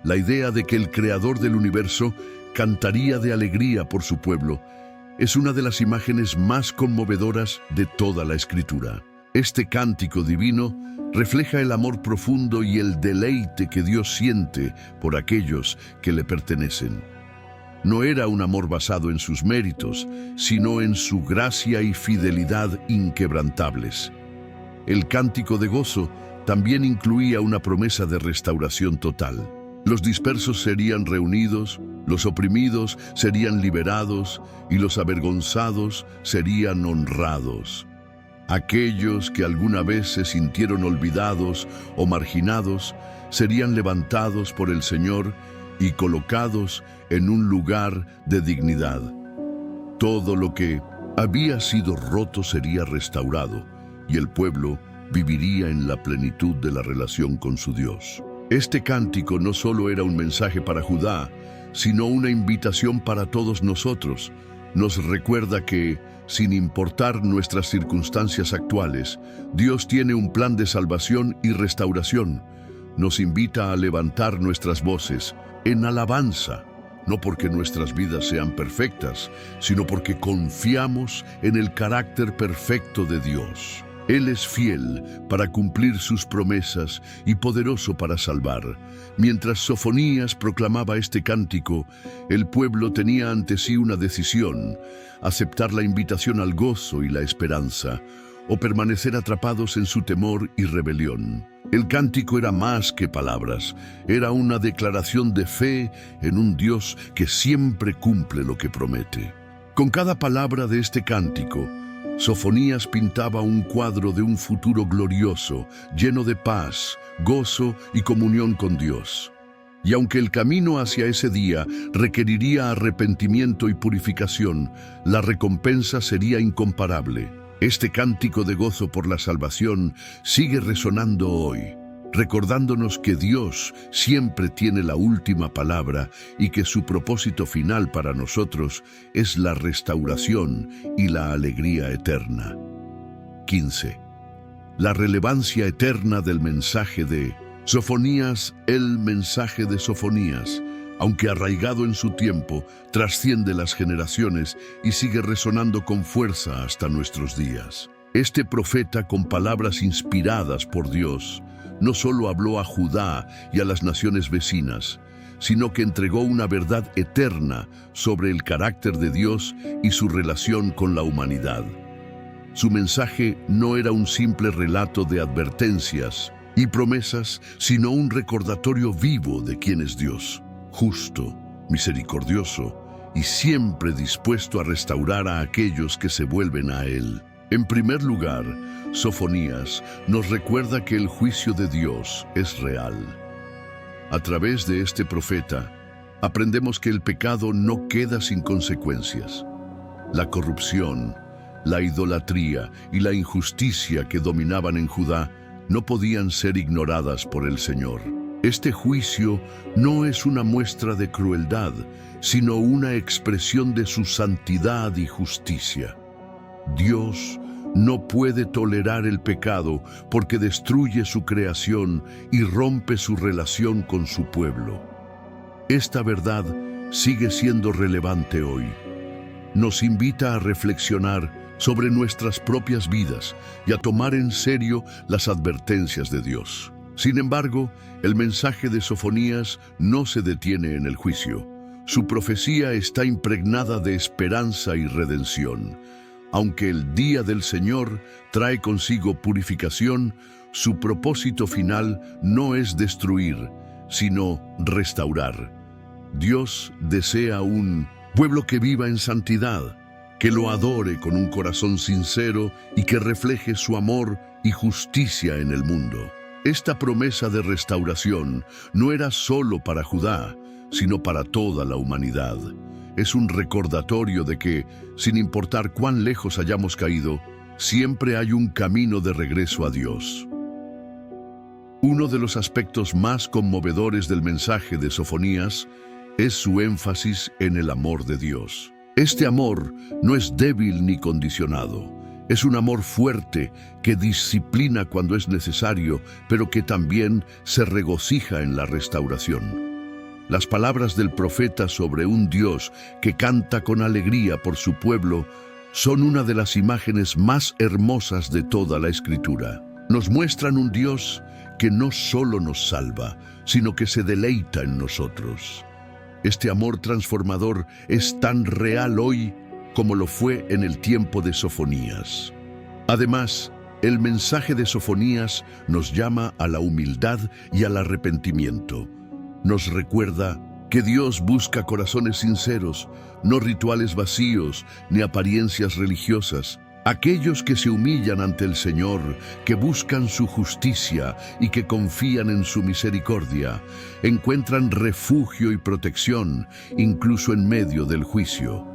La idea de que el Creador del universo cantaría de alegría por su pueblo es una de las imágenes más conmovedoras de toda la Escritura. Este cántico divino refleja el amor profundo y el deleite que Dios siente por aquellos que le pertenecen. No era un amor basado en sus méritos, sino en su gracia y fidelidad inquebrantables. El cántico de gozo también incluía una promesa de restauración total. Los dispersos serían reunidos, los oprimidos serían liberados y los avergonzados serían honrados. Aquellos que alguna vez se sintieron olvidados o marginados serían levantados por el Señor y colocados en un lugar de dignidad. Todo lo que había sido roto sería restaurado y el pueblo viviría en la plenitud de la relación con su Dios. Este cántico no solo era un mensaje para Judá, sino una invitación para todos nosotros. Nos recuerda que, sin importar nuestras circunstancias actuales, Dios tiene un plan de salvación y restauración. Nos invita a levantar nuestras voces en alabanza, no porque nuestras vidas sean perfectas, sino porque confiamos en el carácter perfecto de Dios. Él es fiel para cumplir sus promesas y poderoso para salvar. Mientras Sofonías proclamaba este cántico, el pueblo tenía ante sí una decisión: aceptar la invitación al gozo y la esperanza, o permanecer atrapados en su temor y rebelión. El cántico era más que palabras, era una declaración de fe en un Dios que siempre cumple lo que promete. Con cada palabra de este cántico, Sofonías pintaba un cuadro de un futuro glorioso, lleno de paz, gozo y comunión con Dios. Y aunque el camino hacia ese día requeriría arrepentimiento y purificación, la recompensa sería incomparable. Este cántico de gozo por la salvación sigue resonando hoy, recordándonos que Dios siempre tiene la última palabra y que su propósito final para nosotros es la restauración y la alegría eterna. 15. La relevancia eterna del mensaje de Sofonías. El mensaje de Sofonías, aunque arraigado en su tiempo, trasciende las generaciones y sigue resonando con fuerza hasta nuestros días. Este profeta, con palabras inspiradas por Dios, no solo habló a Judá y a las naciones vecinas, sino que entregó una verdad eterna sobre el carácter de Dios y su relación con la humanidad. Su mensaje no era un simple relato de advertencias y promesas, sino un recordatorio vivo de quién es Dios, justo, misericordioso y siempre dispuesto a restaurar a aquellos que se vuelven a Él. En primer lugar, Sofonías nos recuerda que el juicio de Dios es real. A través de este profeta, aprendemos que el pecado no queda sin consecuencias. La corrupción, la idolatría y la injusticia que dominaban en Judá no podían ser ignoradas por el Señor. Este juicio no es una muestra de crueldad, sino una expresión de su santidad y justicia. Dios no puede tolerar el pecado porque destruye su creación y rompe su relación con su pueblo. Esta verdad sigue siendo relevante hoy. Nos invita a reflexionar sobre nuestras propias vidas y a tomar en serio las advertencias de Dios. Sin embargo, el mensaje de Sofonías no se detiene en el juicio. Su profecía está impregnada de esperanza y redención. Aunque el día del Señor trae consigo purificación, su propósito final no es destruir, sino restaurar. Dios desea un pueblo que viva en santidad, que lo adore con un corazón sincero y que refleje su amor y justicia en el mundo. Esta promesa de restauración no era solo para Judá, sino para toda la humanidad. Es un recordatorio de que, sin importar cuán lejos hayamos caído, siempre hay un camino de regreso a Dios. Uno de los aspectos más conmovedores del mensaje de Sofonías es su énfasis en el amor de Dios. Este amor no es débil ni condicionado. Es un amor fuerte que disciplina cuando es necesario, pero que también se regocija en la restauración. Las palabras del profeta sobre un Dios que canta con alegría por su pueblo son una de las imágenes más hermosas de toda la Escritura. Nos muestran un Dios que no solo nos salva, sino que se deleita en nosotros. Este amor transformador es tan real hoy como lo fue en el tiempo de Sofonías. Además, el mensaje de Sofonías nos llama a la humildad y al arrepentimiento. Nos recuerda que Dios busca corazones sinceros, no rituales vacíos ni apariencias religiosas. Aquellos que se humillan ante el Señor, que buscan su justicia y que confían en su misericordia, encuentran refugio y protección, incluso en medio del juicio.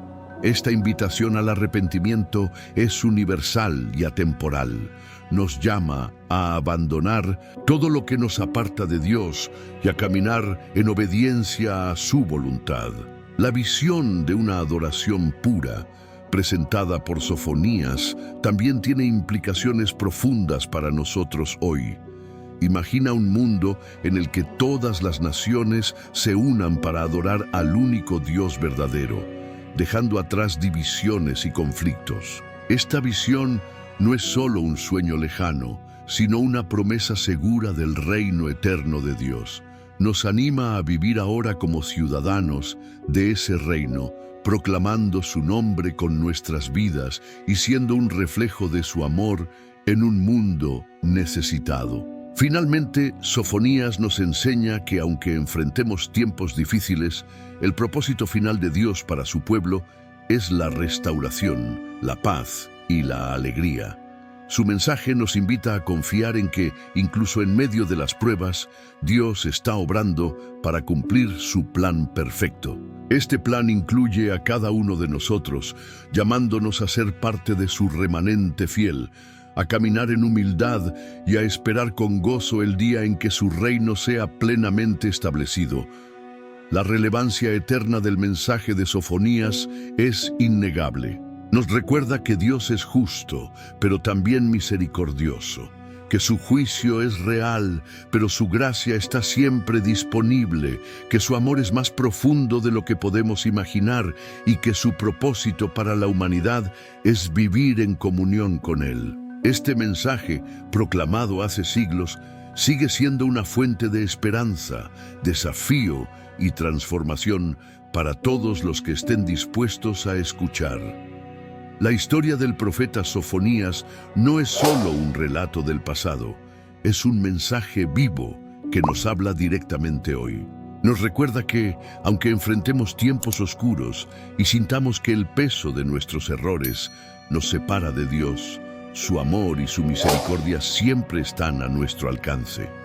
Esta invitación al arrepentimiento es universal y atemporal. Nos llama a abandonar todo lo que nos aparta de Dios y a caminar en obediencia a su voluntad. La visión de una adoración pura, presentada por Sofonías, también tiene implicaciones profundas para nosotros hoy. Imagina un mundo en el que todas las naciones se unan para adorar al único Dios verdadero, dejando atrás divisiones y conflictos. Esta visión no es solo un sueño lejano, sino una promesa segura del reino eterno de Dios. Nos anima a vivir ahora como ciudadanos de ese reino, proclamando su nombre con nuestras vidas y siendo un reflejo de su amor en un mundo necesitado. Finalmente, Sofonías nos enseña que aunque enfrentemos tiempos difíciles, el propósito final de Dios para su pueblo es la restauración, la paz y la alegría. Su mensaje nos invita a confiar en que, incluso en medio de las pruebas, Dios está obrando para cumplir su plan perfecto. Este plan incluye a cada uno de nosotros, llamándonos a ser parte de su remanente fiel, a caminar en humildad y a esperar con gozo el día en que su reino sea plenamente establecido. La relevancia eterna del mensaje de Sofonías es innegable. Nos recuerda que Dios es justo, pero también misericordioso, que su juicio es real, pero su gracia está siempre disponible, que su amor es más profundo de lo que podemos imaginar y que su propósito para la humanidad es vivir en comunión con Él. Este mensaje, proclamado hace siglos, sigue siendo una fuente de esperanza, desafío y transformación para todos los que estén dispuestos a escuchar. La historia del profeta Sofonías no es solo un relato del pasado, es un mensaje vivo que nos habla directamente hoy. Nos recuerda que, aunque enfrentemos tiempos oscuros y sintamos que el peso de nuestros errores nos separa de Dios, su amor y su misericordia siempre están a nuestro alcance.